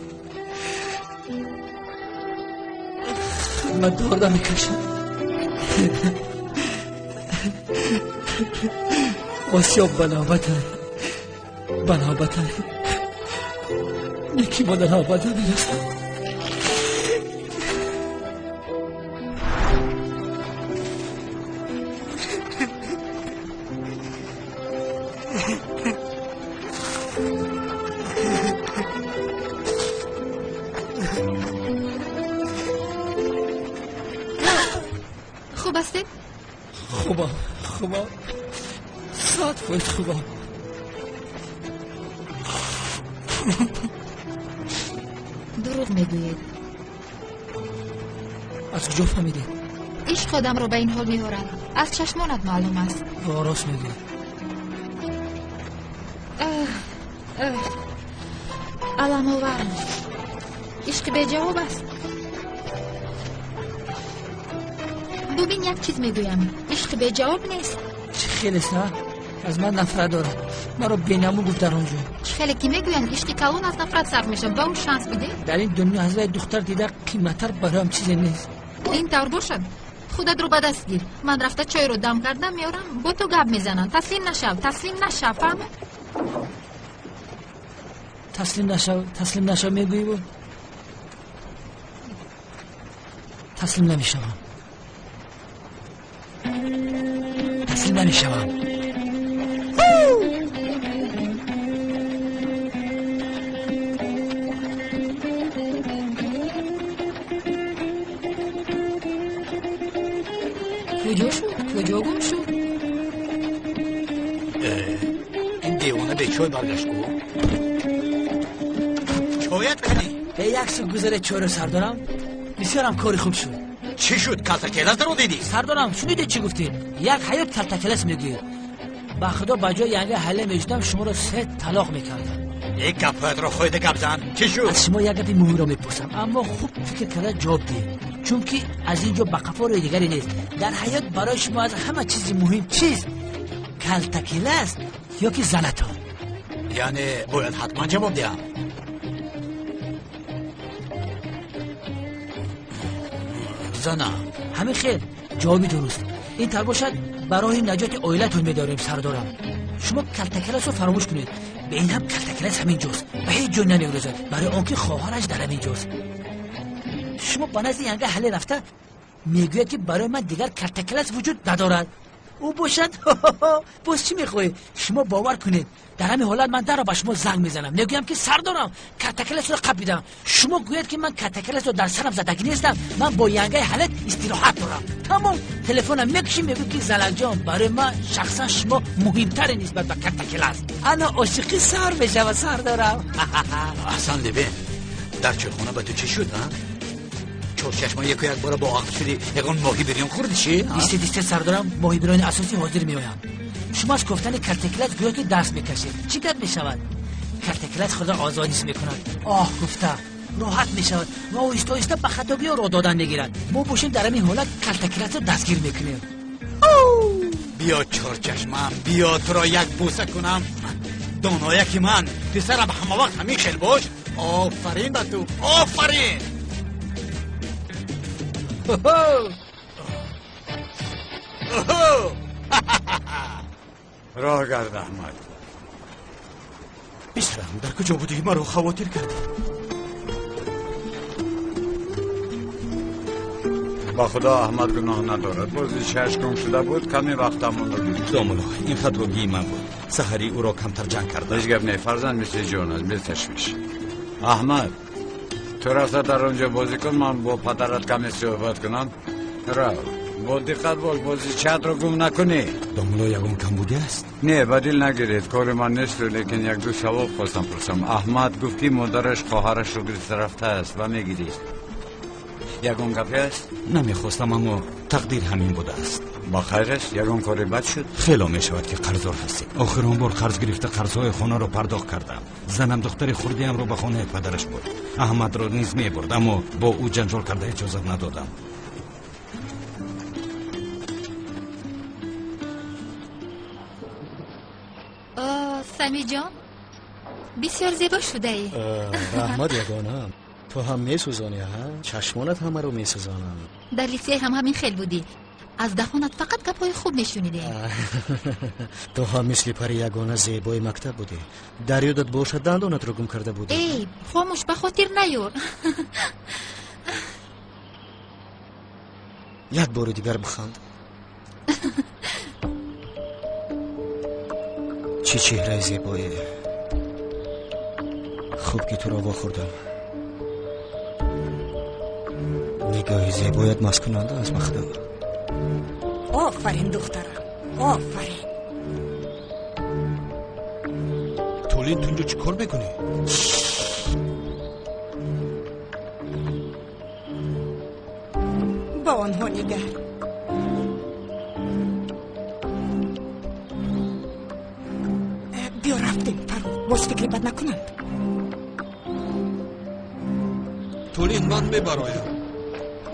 من دارم میکشم آسیاب بنابتن یکی ما در آبادن میرسم خوب هستید؟ خوبم ساعت فوید خوبم دروغ میگویید. از کجا فهمیدید؟ عشق آدم رو به این حال می‌آورد. از چشمانت معلوم است. راست میگی. علم آورم. عشق به جواب است. ببین یک چیز میگویم، عشق به جواب نیست. خیلی سا از من نفرت دارم. مرا بینمو گفت در اونجا. خیلی کی میگوین عشق کلون از نفرت صرف میشه. با اون شانس بده. در این دنیا از دختر دیده قیمتر برایم چیزی نیست. این طور باشد خودت رو به دست گیر. من رفته چای رو دم کردم میارم با تو گپ میزنن. تسلیم نشو فهمی؟ تسلیم نشو میگویی بود. تسلیم نمیشم. کجا گم شد؟ این دیوانه به چای برگشت کو؟ چایت کنی؟ یک سو گذره چای رو سردارم. بسیارم کاری خوب شد. چی شد؟ کلتکلس رو دیدی؟ سردارم شنیدی چی گفتی؟ یک حیات کلتکلس میگی. با خدا بجای ینگه حله میجدم شما رو 3 طلاق میکردم. یک گپت رو خواهید گپ زن. چی شد؟ از شما یک گپی مهم رو میپرسم اما خوب فکر کرده جواب دی. چون که از اینجا به قفا روی دیگری نیست. در حیات برای شما از همه چیزی مهم چیست؟ کلتکلس یا که زنتا؟ یعنی باید حتما جواب دیم. زنم همین خیر جوابی درست. این طور باشد برای نجات عائلتون میداریم سردارم. شما کلتکلس رو فراموش کنید. به این هم کلتکلس همین جاست. به هیچ جا نمیگذارد. برای آنکه خواهرش در همین جاست. شما با نزد ینگه حل رفته میگوید که برای من دیگر کلتکلس وجود ندارد. او باشد باز چی میخوایی؟ شما باور کنید در همین حالت من در را به شما زنگ میزنم میگویم که سردارم کلتکلس رو قبل میدم. شما گوید که من کلتکلس رو در سرم زدگی نیستم. من با ینگه حلت استراحت دارم. تمام تلفنم میکشیم میگوی که زلال جان برای من شخصا شما مهمتر نسبت به کلتکلس. انا عاشقی سر میشم سردارم. احسن ببین در چخونه به تو چی شد ها؟ چور چشما یک بار با عقل شدی یکون ماهی بریان خوردی چی؟ دیسته سردارم ماهی بریان اساسی حاضر میایم. شما از گفتن کلتکلس گویا که دست میکشید. چی گپ میشود؟ کلتکلس خود آزادیش میکند. گفته راحت میشود و آهسته به خطابی رو دادن میگیرد. ما باشیم در همین حالت کلتکلس رو دستگیر میکنیم. بیا چور چشمم بیا تو را یک بوسه کنم. دانایی که من پسرم همه وقت همین خیل باش. آفرین به تو آفرین. راه گرد احمد. اسلام در کجا بودی؟ مرا خواطر کردی. با خدا احمد گناه ندارد. بازی چشم گم شده بود کمی وقتمون رو گیرید. دامولا این خطاگی من بود. سحری او را کمتر جنگ کرده. هیچ گپ نه فرزند مثل جان است. بی تشویش. احمد تو رفته در اونجا بازی کن من با پدرت کمی صحبت کنم. را با دقت بازی چت رو گم نکنی. دامولا یکم کم بوده است؟ نه بدیل نگیرید کار من نیست لیکن یک دو سوال خواستم پرسم. احمد گفت که مادرش خواهرش رو گرفته رفته است و میگیرید یکم گپی است؟ نمیخواستم اما تقدیر همین بوده است. با خیرش یکم کاری بد شد؟ خیلی میشود که قرضدار هستی. آخرین بار قرض گرفته قرضهای خانه رو پرداخت کردم. زنم دختر خردیم رو به خانه پدرش بود. احمد رو نیز میبرد اما با او جنجال کرده اجازه ندادم. سمی جان بسیار زیبا شده ای. رحمت یگانم، تو هم میسوزانی ها؟ چشمانت همه رو میسوزانم. در لیسه هم همین خیل بودی، از دهانت فقط گپای خوب میشنیدی. تو هم مثل پری یگانه زیبای مکتب بودی، در یادت باشد دندانت رو گم کرده بودی. ای خاموش به خاطر نیار. یک بار دیگر بخند. چی چهره زیبایی، خوب که تو را واخوردم. نگاه زیبایت مسکننده است مخدا. آفرین دخترم، آفرین. تولین تو اینجا چی کار میکنی؟ با آنها نگر. بیا رفتیم فرو، باز فکری بد نکنند. تولین من میبرایم.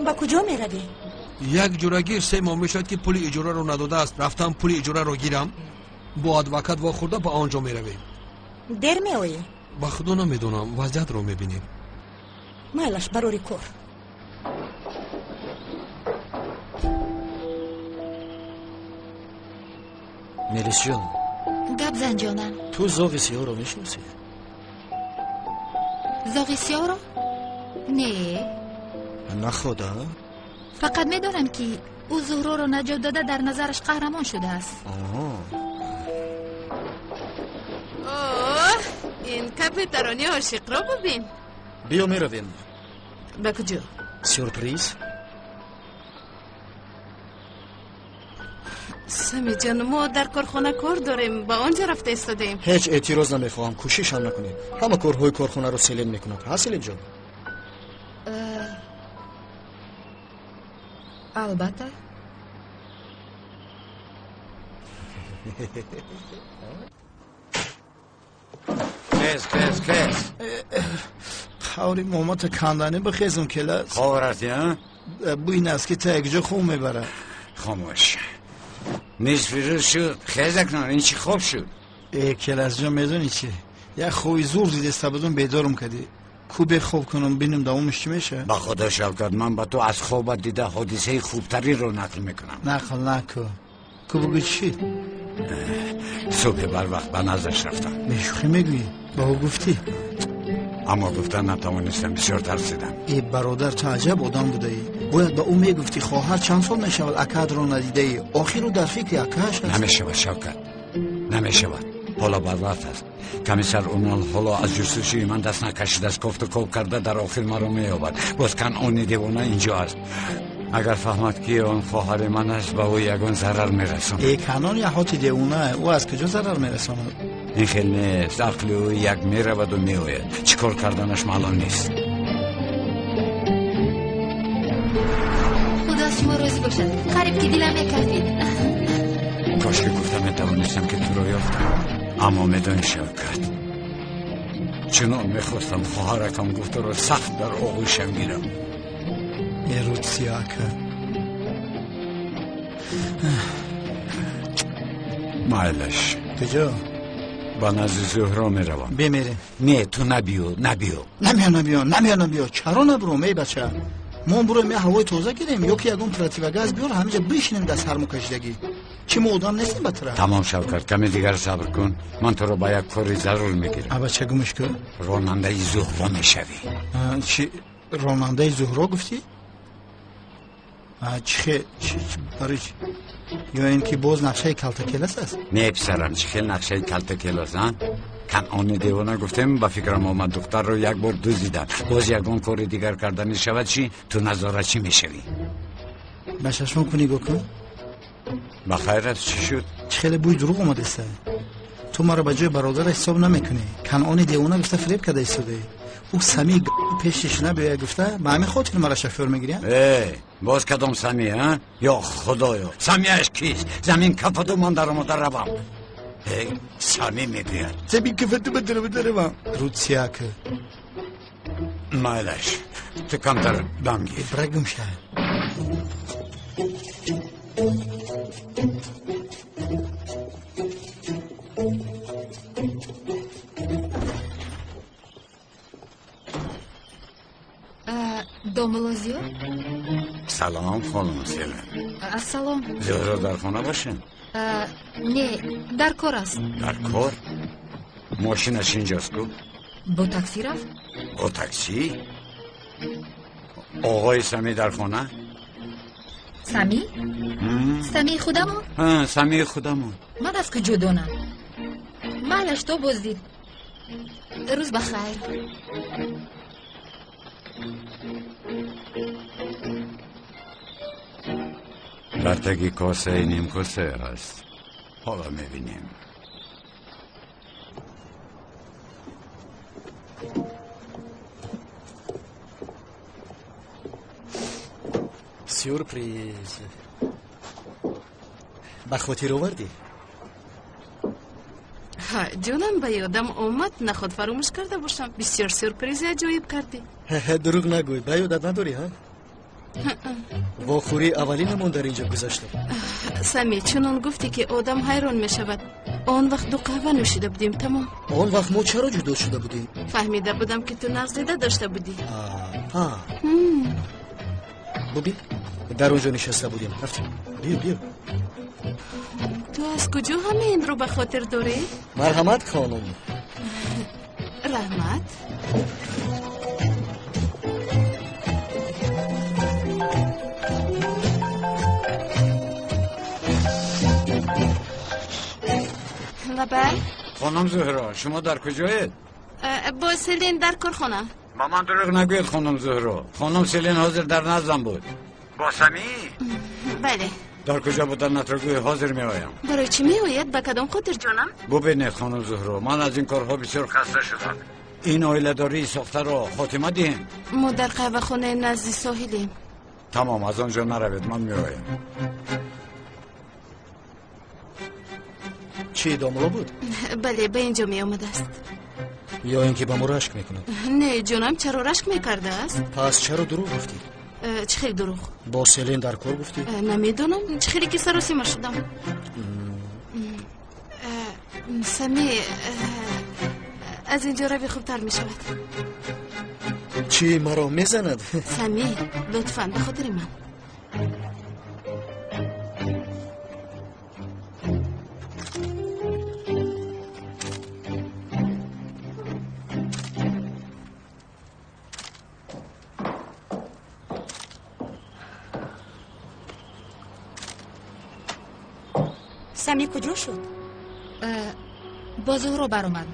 با کجا میروی؟ یک جورگیر 3 ماه میشد که پول اجاره رو نداده است. رفتم پول اجاره رو گیرم، با ادوکات واخورده به آنجا میرویم. در میآیی؟ با خدا نمیدونم، وضعیت رو میبینیم. مایلش براری کار. ملیس جان، گپ زن جانم. تو زاغ سیاه رو میشناسی؟ زاغ سیاه رو؟ نه. نه خدا؟ فقط میدونم که او زهرا رو نجات داده، در نظرش قهرمان شده است. این کپیترانی عاشق را ببین. بیا میرویم. به کجا؟ سورپریز. سمی جان، ما در کارخانه کار داریم، با آنجا رفته استادیم. هیچ اعتراض نمیخواهم، کوشش هم نکنید. همه کارهای کارخانه رو سیلین میکنند. ها سیلین جان؟ البته. خیز خوری مامات کندنی بخیزم کلاس. خواه رفتی ها؟ بوی نسکی تا یک جا خوب میبره. خاموش نصف روز شد، خیز اکنان این چی خوب شد؟ ای کلاس جان میدونی چی؟ یک خوی زور دیده استبادون بیدارم کردی. کو خوب کنم بینم دوامش چی میشه؟ با خدا شوکت، من با تو از خوابت دیده حادثه خوبتری رو نقل میکنم. نقل نکو. کو بگو چی؟ صبح بر وقت به نظرش رفتم. بشوخی میگوی؟ با او گفتی؟ اما گفتن نتوانستم، بسیار ترسیدم. ای برادر تو عجب آدم بوده ای. باید با او میگفتی خواهر چند سال میشود اکاد رو ندیده ای، آخر رو در فکر اکاش هست. نمیشود شوکت، نمیشود. حالا بر وقت است. کمیسر اونال حالا از جستجوی من دست نکشید، از کفت و کوب کرده در آخر مرا مییابد. باز کنعان دیوانه اینجا است. اگر فهمد که اون خواهر من است به او یگان ضرر میرساند. ای کنان یهات دیوانه، او از کجا ضرر میرساند؟ این خیلی نیست، عقل او یک میرود و میآید، چیکار کردنش معلوم نیست. خدا از شما راضی باشد، قریب که دلم میکردید. کاش که گفتم میتوانستم که تو را یافتم، اما میدون شوکت چنان میخواستم خواهرکم گفته را سخت در آغوشم گیرم. رود سیاه کرد. مایلش کجا؟ با نزد زهرا میروم. بمیره. نه تو نبیو. نمیو چرا نبرم ای بچه؟ ما برو می هوای تازه گیریم، یا که یکون پراتیو گاز بیار همینجا بشینیم دست هر مکشدگی. چی ما آدم نیستیم بطره؟ تمام شوکت، کمی دیگر صبر کن، من تو رو با یک کاری ضرور میگیرم. ابا چه گمش کن؟ راننده زهرا میشوی. چی راننده زهرا گفتی؟ چی برای چی؟ یا اینکه باز نقشه کلتا کلاس است؟ نه پسرم، چی خیلی نقشه کلتا کلاس ها؟ کنعان دیوانه گفتم، با فکرم آمد دختر رو یک بار دزدیدن، باز یکون کار دیگر کردن شود چی؟ تو نظاره چی میشوی؟ بششون کنی گکن؟ بخیر است، چی شد؟ چی خیلی بوی دروغ آمده است. تو مرا به جای برادر حساب نمیکنی. کنعان دیوانه گفته فریب کرده ایستاده. او سمی پیشش نبیه گفته به همین خاطر مرا شفور میگیریم. باز کدام سمی ها؟ یا خدایا سمیش کیست؟ زمین کفتو من در آمده روم. سمی میگوید زمین کفتو من در آمده روم. رود سیاه که مایلش تو کمتر دم گیر. برگم شد. سلام ملازیو. سلام خانم سیلن. سلام. زهرا در خانه باشین؟ نه در کار است. در کار؟ ماشینش اینجاست کو؟ با تاکسی رفت؟ با تاکسی؟ آقای سمی در خانه؟ سمی؟ سمی خودمون؟ ها سمی خودمون. من از کجا دانم؟ مالش تو بازدید. روز بخیر. برتگی کاسه نیم کاسه هست. حالا میبینیم. سورپریز به خاطر آوردی؟ جونم به یادم اومد نخود فراموش کرده باشم. بسیار سورپریز عجایب کردی. دروغ نگوی، به یادت نداری ها؟ واخوری اولینمون در اینجا گذاشته. سمی چنان گفتی که آدم حیران می شود. آن وقت دو قهوه نوشیده بودیم تمام. آن وقت ما چرا جدا شده بودیم؟ فهمیده بودم که تو نقصیده داشته بودی. ببین در اونجا نشسته بودیم. رفتیم. بیا تو از کجا همه این رو به خاطر داری؟ مرحمت خانم. رحمت. لبای خانم زهرا شما در کجایید؟ با سیلین در کارخانه. با من دروغ نگوید خانم زهرا. خانم سیلین حاضر در نزدم بود. با سمی؟ بله. در کجا بودن نترگوی حاضر می آیم. برای چی می آید؟ به کدام خاطر جانم؟ ببینید خانم زهرا من از این کارها بسیار خسته شدم. این آیله داری ساخته را خاتمه دیم. ما در قهوه خانه نزد ساحلیم. تمام از آنجا نروید من می آیم. چی داملا بود؟ بله به اینجا می آمده است. یا اینکه با ما رشک میکنه؟ نه جانم چرا رشک میکرده است؟ پس چرا دروغ گفتی؟ چه خیلی دروغ؟ با سیلین در کار گفتی؟ نمیدونم چه خیلی که سر و سیمه شدم. سمی از اینجا روی خوبتر می شود. چی مرا میزند؟ سمی لطفاً به خاطر من. سمی کجا شد؟ با زهرا برآمد.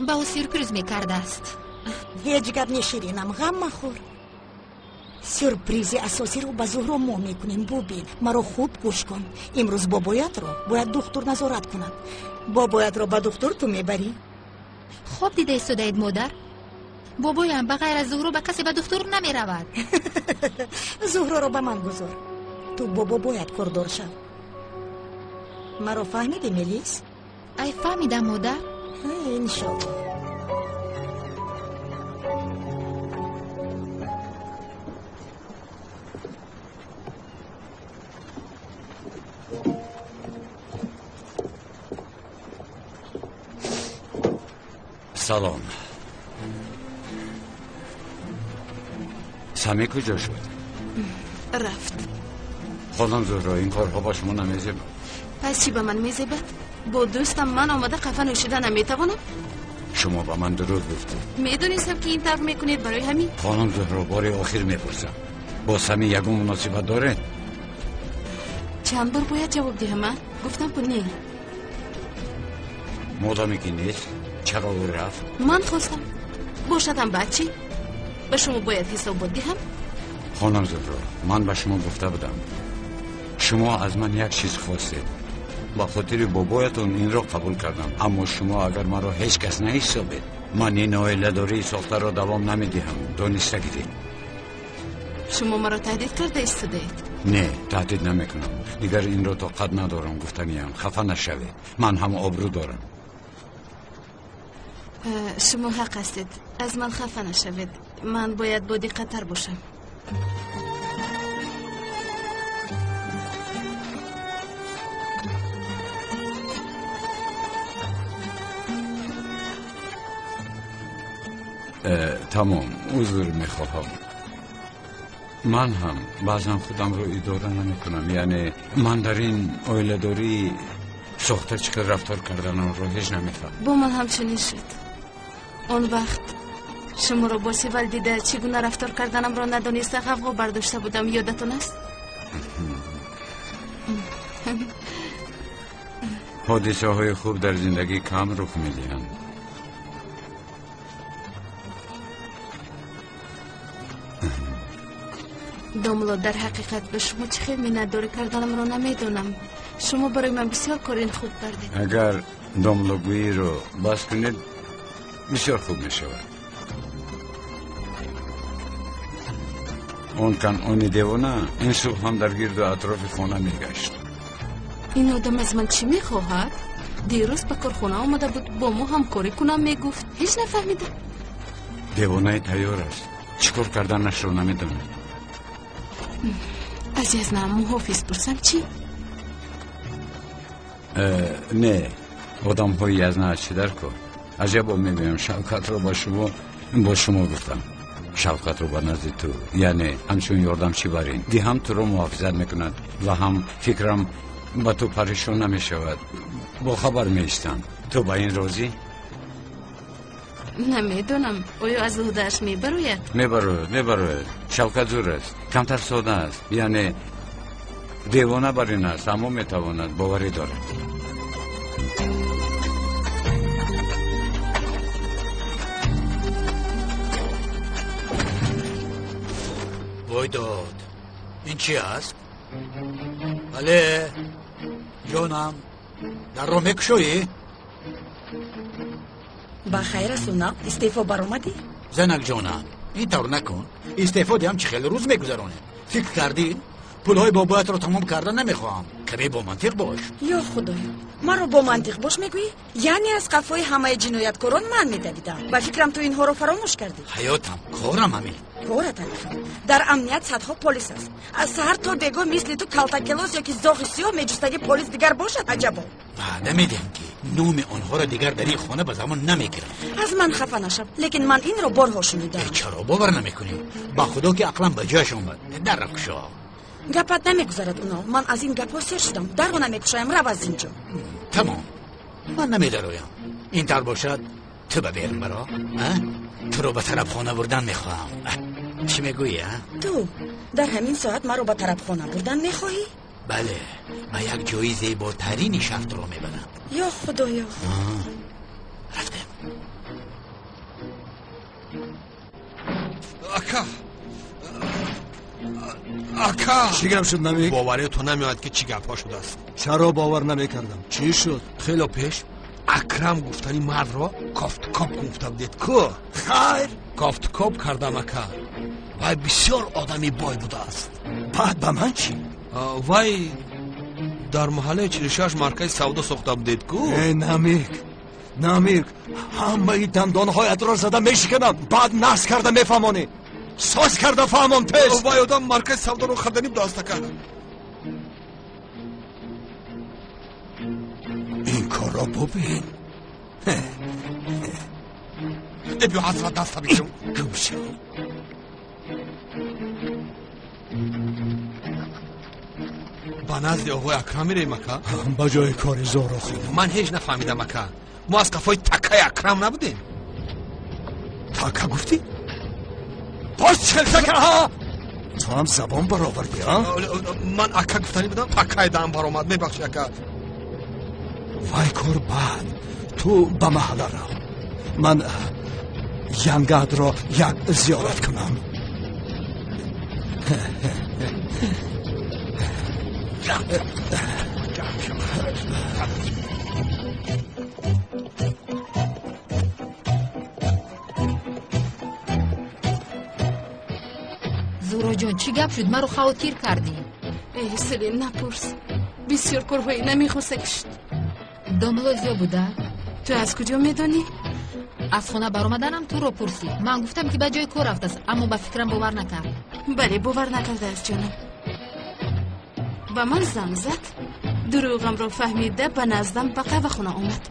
با او سورپریز میکرده است. هیچ گپ نشیرینم غم مخور. سورپریز اساسی رو با زهرا ما میکنیم. ببین مرا خوب گوش کن. امروز بابایت رو باید دکتر نظارت کند. بابایت رو با دکتر تو میبری؟ خوب دیده استودید مادر. بابایم بغیر از زهرا به کسی به دکتر نمیرود. زهرا رو به من گذار. تو بابا باید کردار شد. مرا فهمیدی ملیس؟ ای فهمیدم مادر. انشالله. سلام. سمی کجا شد؟ رفت. خانم زهرا این کارها با شما نمیزه. پس چی به من میزیبد؟ با دوستم من آمده قهوه نوشیدن نمیتوانم؟ شما به من دروغ گفتید. میدونستم که این طور میکنید برای همین. خانم زهرا بار آخر میپرسم با سمی یگون مناسبت داره؟ چند بار باید جواب دهم من؟ گفتم که نه. مادامی که نیست چرا او رفت؟ من خواستم. باشدم بچی به شما باید حساب دهم. خانم زهرا من به شما گفته بودم شما از من یک چیز خواستید. با خاطر بابایتون این را قبول کردم. اما شما اگر مرا هیچ کس نحسابید من این عائله داری ساخته را دوام نمیدهم. دانسته گیرید. شما مرا تهدید کرده استودید؟ نه تهدید نمیکنم. دیگر این را طاقت ندارم گفتنیم. خفه نشوید. من هم آبرو دارم. شما حق هستید. از من خفه نشوید. من باید با دقت‌تر باشم. تمام عذر میخواهم. من هم بعضا خودم رو اداره نمیکنم. یعنی من در این اویله‌داری سختر چقدر رفتار کردنم رو هیچ نمیفهم. با من همچنین شد. اون وقت شما رو با سیول دیده چگونه رفتار کردنم رو ندانسته غوغا برداشته بودم، یادتون است؟ حادثه های خوب در زندگی کم رخ میدهند. داملو، در حقیقت به شما چه خیلی منتداری کردنم رو نمیدونم. شما برای من بسیار کارین خوب کردید. اگر داملوگویی رو بس کنید بسیار خوب می شود. اون دیوانه این صبح هم در گرد و اطراف خانه می گشت. این آدم از من چی می خواهد؟ دیروز به کارخانه آمده بود با ما همکاری کنم می گفت. هیچ نفهمیده. دیوانه تیار است. چیکار کردنش رو نمیدونه. از نه محافظ پرسم چی؟ نه آدم های از نه چی در کن. عجبا میبینم شوکت رو با شما گفتم. شوکت رو با نزد تو، یعنی همچون یاردم چی برین دی هم تو رو محافظت میکند و هم فکرم با تو پریشان نمیشود. با خبر میشتم. تو با این راضی؟ نمیدونم. آیا از هودش میبروید؟ میبروید. شوکت زور است. کمتر ساده است. یعنی دیوانه بر این است اما میتواند باوری دارد. وای داد، این چی است؟ بله جانم، در رو میکشویی؟ با خیر است نه؟ استعفا برآمدی؟ زنک جانم این طور نکن. استعفا دیم چه خیلی روز میگذرانه. فکر کردی؟ پولهای بابایت رو تمام کردن نمیخوام. کمی با منطق باش. یا خدایا، من رو با منطق باش میگویی؟ یعنی از قفای همه جنایتکاران من میدویدم. با فکرم تو اینها رو فراموش کردی. حیاتم کارم همین. کارت در امنیت صدها پلیس است. از سحر تا بگو مثل تو کالتاکلوس یا که زاغ سیاه میجستگی پلیس دیگر باشد. عجبا. وعده میدم که نوم آنها را دیگر در این خانه به زمان نمیگیرم. از من خفه نشم، لیکن من این رو بارها شنیدم. چرا باور نمیکنی؟ با خدا که عقلم به جاش اومد. در رکشا گپت نمیگذارد اونا. من از این گپا سر شدم. در رو نمیکشایم. رو از اینجا. تمام. من نمیدرویم. این طور باشد تو ببرم برا. تو رو به طرف خانه بردن میخواهم. چی میگویی؟ تو در همین ساعت من رو به طرف خانه بردن میخواهی؟ بله، به یک جایی زیباترین شهر رو میبرم. یا خدایا. رفتم. اکا چی گپ شد نمیک؟ باوری تو نمیاد که چی گپ ها شده است. چرا باور نمیکردم؟ چی شد؟ خیلی پیش اکرم گفتنی مرد را کافت کاپ گفته بودید که خیر کافت کاپ کردم اکا. وای بسیار آدمی بای بوده است. بعد به من چی؟ وای در محله 46 مرکز سودا ساخته بودید که نمیک همه ای دندانهایت را زده میشکنم. بعد نرس کرده میفهمانی. ساز کرده فهمم تست. وای آدم مرکز سودا رو خریدنی بوده است اکا. این کار را ببین. بیا حضرت دست بگیرم. گوشو با نزد آقای اکرم میریم اکا. با جای کار زورو خود من هیچ نفهمیدم اکا. ما از قفای تکه اکرم نبودیم. تکه گفتی؟ باز چل تکه ها؟ تو هم زبان برآوردی ها؟ من اکا گفتنی بودم تکه دم برآمد. میبخشی اکا. وای کار بعد تو به محله را من ینگد را یک زیارت کنم. زورا جان چی گپ شد؟ مرا خاطر کردی. ای سلین نپرس. بسیار کارهایی نمیخواسته کشت. داملو زیا بوده؟ تو از کجا میدونی؟ از خونه برآمدنم تو رو پرسید. من گفتم که به جای کار رفته است، اما به فکرم باور نکرد. بله باور نکرده است جانم. با من زنگ زد. دروغم رو فهمیده به نزدم به قهوه خونه آمد.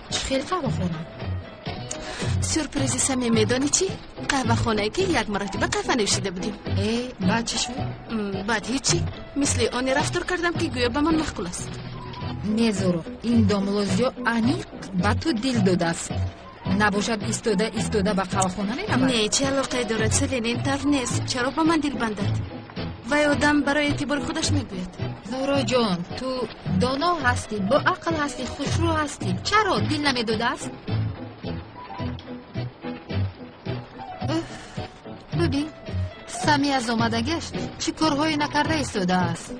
چه خیلی قهوه خونه؟ سورپرایز سمی میدانی چی؟ قهوه خانه که یک مرتبه قهوه نوشیده بودیم. بعد چی شد؟ بعد هیچی، مثل آنی رفتار کردم که گویا به من مخکول است. نزورو این داملوزیو عمیق به تو دل داده است. نباشد ایستاده به قهوه خانه میرود؟ نه، چه علاقه دارد سلین؟ این طرف نیست. چرا با من دل بندد؟ و آدم برای اعتبار خودش میگوید. زورو جان، تو دانا هستی، با عقل هستی، خوشرو هستی، چرا دل نمیداده است؟ ببین سمی از آمدگش چی کارهایی نکرده ایستاده است.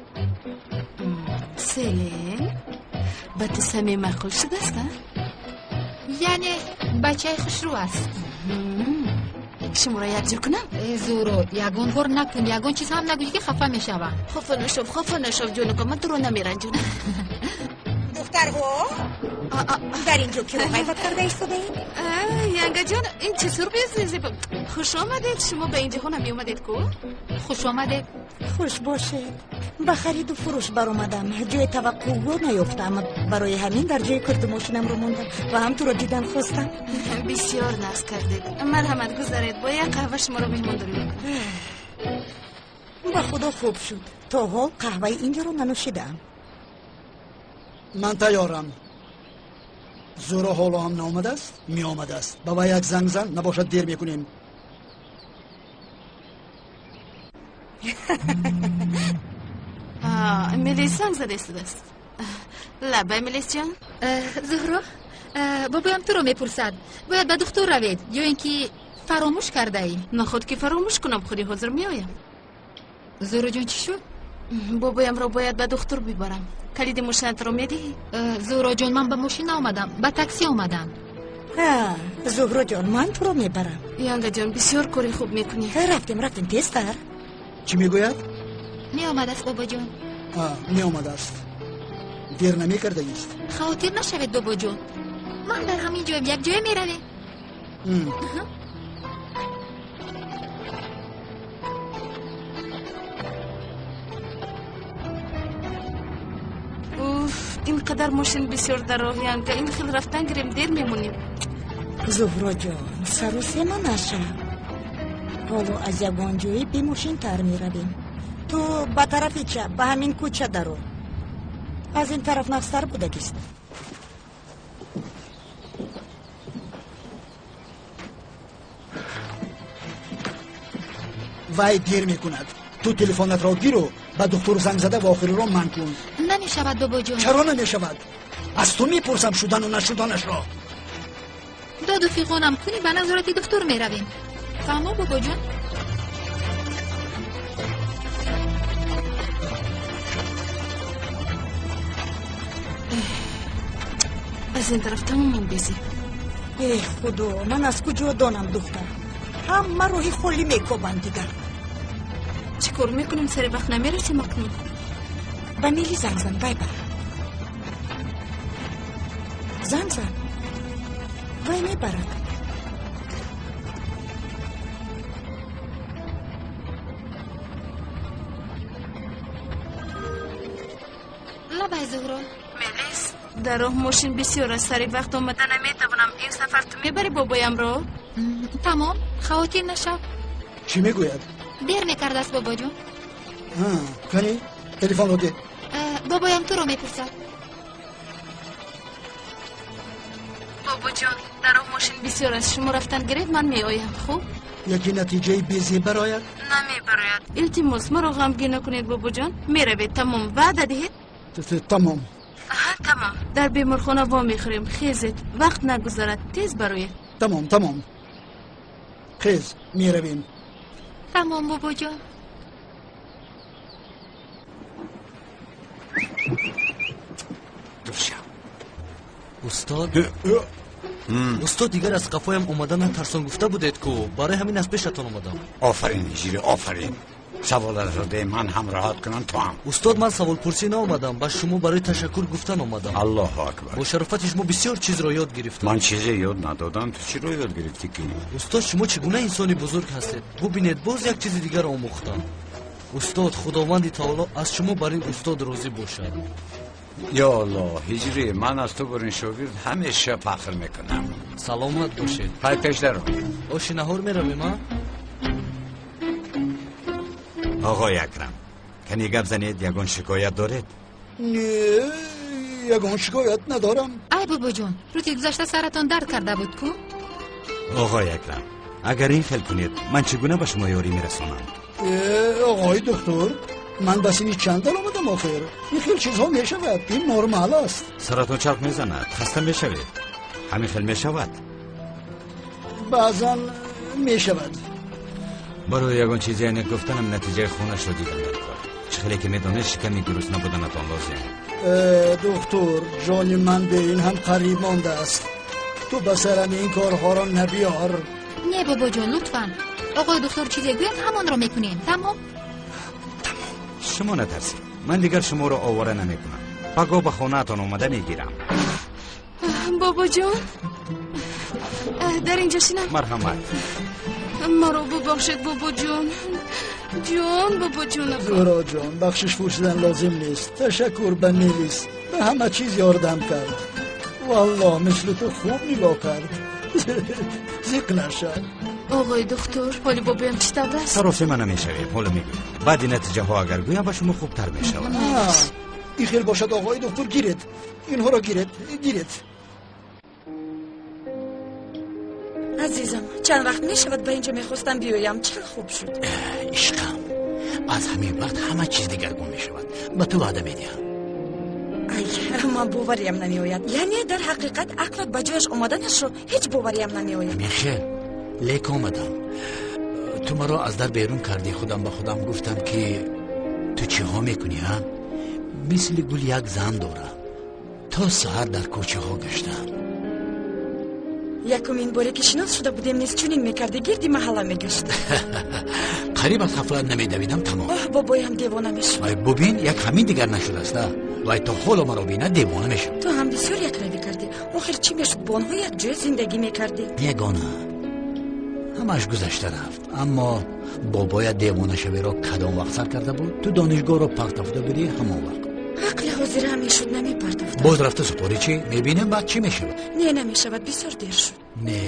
سلین به تو سمی مخول شده است؟ یعنی بچه خوشرو است. شما را یک جو کنم؟ زورو یگان بار نکن، یگان چیز هم نگویی که خفه میشوم. خفه نشو جونو که من تو رو نمیرنجونم. دختر ها در اینجا که غیبت کرده ایستاده این؟ ینگه جان این چه سورپرایزی بود؟ خوش آمدید. شما به اینجا ها نمی اومدید کو؟ خوش آمدید. خوش باشه. به خرید و فروش بر اومدم، جای توقع رو نیافتم، برای همین در جای کرد ماشینم رو موندم و هم تو رو دیدن خواستم. بسیار ناز کردید. مرحمت گذارید، با یک قهوه شما رو میهمان داریم. با خدا خوب شد، تا حال قهوه اینجا رو ننوشیدم. من تیارم. زورو حالا هم نامده است، می آمده است. با یک زنگ زن، نباشد دیر میکنیم. امیلیس زنگ زده است. لبه امیلیس جان؟ زهرا بابایم تو رو میپرسد باید به دکتر روید یا اینکه فراموش کرده ای؟ نه خود که فراموش کنم، خودی حاضر میایم. زهرا جان چی شد؟ بابایم را باید به دکتر ببرم. کلید ماشینت رو میدهی؟ زهرا جان من به ماشین آمدم، به تاکسی آمدم. زهرا جان من تو رو میبرم. ینگه جان بسیار کاری خوب میکنی. رفتیم تیزتر. چی میگوید؟ می آمده است بابا جان. می آمده است. دیر نمی کرده است. خاطر نشوید بابا جان، من در همین جایم، یک جای می رویم. اینقدر ماشین بسیار در راهیم که این خیلی رفتن گریم دیر میمونیم. زهرا جان سر و سیما نشه. حالا از یگان جایی بی ماشین تر می رویم. تو به طرف چپ به همین کوچه درو. از این طرف نفستر بودگیست. وای دیر میکند. تو تلفنت را گیرو به دکتر زنگ زده و آخری را من کن. نمی شود بابا جان. چرا نمی شود؟ از تو میپرسم شدن و نشدنش را. داد و فیقانم کنی به نظارت دکتر می رویم. فهمو بابا جان؟ از این طرف تماما بیزی. ای خدا من از کجا دانم دختر؟ همه روحی خولی میکوبند دیگر. چی کار میکنیم؟ سری وقت نمیره چی مکنیم؟ به میلی زنگ زن بای بر. زنگ زن وای میبرد. لبای زهرا ملیس در راه ماشین بسیار از سری وقت آمده نمیتونم. این سفر تو میبری بابایم رو؟ تمام خاطر نشو. چی میگوید؟ دیر میکرده است بابا جون. کنی تلفن رو ده. بابایم تو رو میپرسد. بابا جان در راه ماشین بسیار از شما رفتن گرید، من میآیم. خوب یکی نتیجه بیزی براید؟ نمیبراید. التماس مرا غمگین نکنید بابا جان. میروید تمام وعده دهید؟ تمام. تمام. در بیمارخانه وا میخوریم. خیزید وقت نگذارد تیز براید. تمام خیز میرویم. تمام بابا جان. استاد دیگر از قفایم اومدن ترسان گفته بودید که برای همین از پیشتون اومدم. آفرین جیری آفرین. سوالات را ده من هم راحت کنم تو هم. استاد من سوال پرسی ناومدم، با شما برای تشکر گفتن اومدم. الله اکبر. با شرافت شما بسیار چیز را یاد گرفتم. من چیزی یاد ندادم، تو چی را یاد گرفتی که؟ استاد شما چگونه انسانی بزرگ هستید. ببینید باز یک چیز دیگر آموختم. استاد خداوند تعالی از شما برای استاد راضی باشد. یا الله هجری، من از تو برین شاگرد همیشه فخر میکنم. سلامت باشید. پای پیش درو. آش نهار میرویم ها؟ آقای اکرم کنی گپ زنید یگان شکایت دارید؟ نه یگان شکایت ندارم. ای بابا جان روزی گذشته سرتان درد کرده بود کو؟ آقای اکرم اگر این خیل کنید من چگونه به شما یاری میرسانم؟ آقای دکتر من بس این چند دل آمدم آخر. این خیل چیزها میشود، این نرمال است. سرتون چرخ میزند، خسته میشوید. همین خیل میشود؟ بعضا میشود. برای یگان چیزی اینه گفتنم نتیجه خونش رو دیدم در کار. چه خیلی که میدونه شکمی گروس نبودنتان لازم. دکتر جان من به این هم قریب مانده است. تو بسرم این کارها را نبیار. نه بابا جان لطفا. آقای دکتر چیزی گوید همان را میکنیم. تمام؟ شما نترسید، من دیگر شما را آواره نمیکنم. بگو به خونه‌تان اومده میگیرم. بابا جان در اینجا شینم. مرحمت. ما رو ببخشید بابا جان. بابا جان زورا جان بخشش پرسیدن لازم نیست. تشکر به نیست، به همه چیز یاردم کرد. والله مثل تو خوب نگاه کرد. زیق نشد. آقای دکتر حالی بابایم چی داده است؟ صرافی من نمیشویم، حالا میگویم بعد نتیجه ها اگر گویم به شما خوبتر میشود. این خیل باشد آقای دکتر گیرید اینها را گیرید. عزیزم چند وقت میشود به اینجا میخواستم بیایم، چه خوب شد. عشقم از همین وقت همه چیز دیگرگون میشود. به تو وعده میدهم. من باوریم نمیآید. یعنی در حقیقت عقلت به جایش آمدنش رو هیچ باوریم نمیآید. میخیل لیک آمدم. تو مرا از در بیرون کردی. خودم با خودم گفتم که تو چی ها میکنی ها؟ مثل گل یک زن دارم. تا سحر در کوچه ها گشتم. یکمین باره که شناس شده بودیم نیست چونین میکردی گردی محله میگشت. قریب از غفلت نمیدویدم تمام. بابایم دیوانه میشه. ببین یک همین دیگر نشده است. وای تو حالا مرا بینه دیوانه میشه. تو هم بسیار یک روی کردی. آخر چی میشد با آنها یک جای زندگی میکردی؟ یگانه همش گذشته رفت. اما بابای دیوانه شوی را کدام وقت سر کرده بود؟ تو دانشگاه را پرتافته بودی همون وقت. عقل حاضر هم شد نمیپرداختم. باز رفته سپاری چی؟ میبینیم بعد چی میشود؟ نه نمیشود، بسیار دیر شد. نه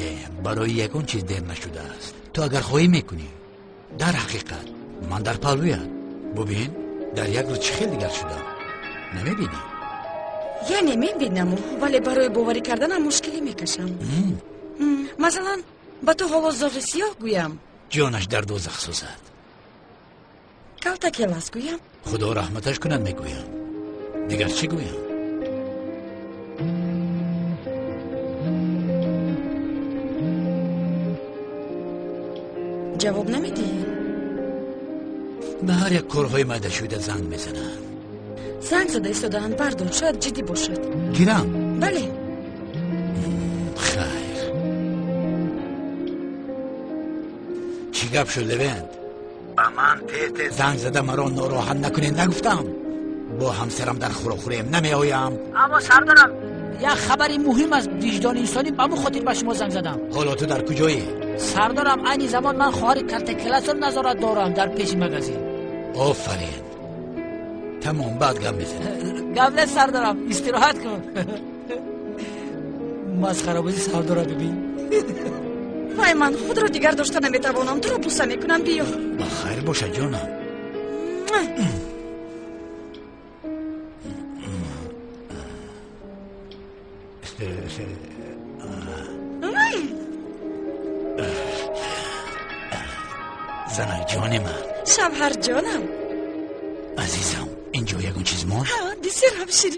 برای یکون چیز دیر نشده است. تو اگر خواهی میکنی. در حقیقت من در پلویت. ببین در یک روز چه خیلی دیگر شدم. نمیبینی؟ یعنی میبینم ولی برای باوری کردن مشکلی میکشم. مثلا با تو حالا زاغ سیاه گویم جانش در دوزخ سوزد. کلتکیلاس گویم خدا رحمتش کند میگویم. دیگر چی گویم؟ جواب نمیدی؟ به هر یک کارهای مده شده زنگ میزنن. زنگ زده ایستادن بردار، شاید جدی باشد. گیرم؟ بله. خیر چی گپ شد لوند؟ من تیت زنگ زده مرا ناراحت نکنین نگفتم؟ با همسرم در خوراخوریم نمی آیم. اما سردارم یک خبری مهم از وجدان انسانی به خاطر به شما زنگ زدم. حالا تو در کجایی؟ سردارم این زمان من خواهر کارت کلاس رو نظارت دارم در پیش مغازه. آفرین تمام بعد گم میزنم. قبل سردارم استراحت کن. مسخره بازی سردارم ببین. وای من خود رو دیگر داشته نمیتوانم. تو رو بوسه میکنم بیا. بخیر باشه جانم. زنک جان من. شب هر جانم عزیزم اینجا یکون چیز ماند؟ ها دیسر هم شیری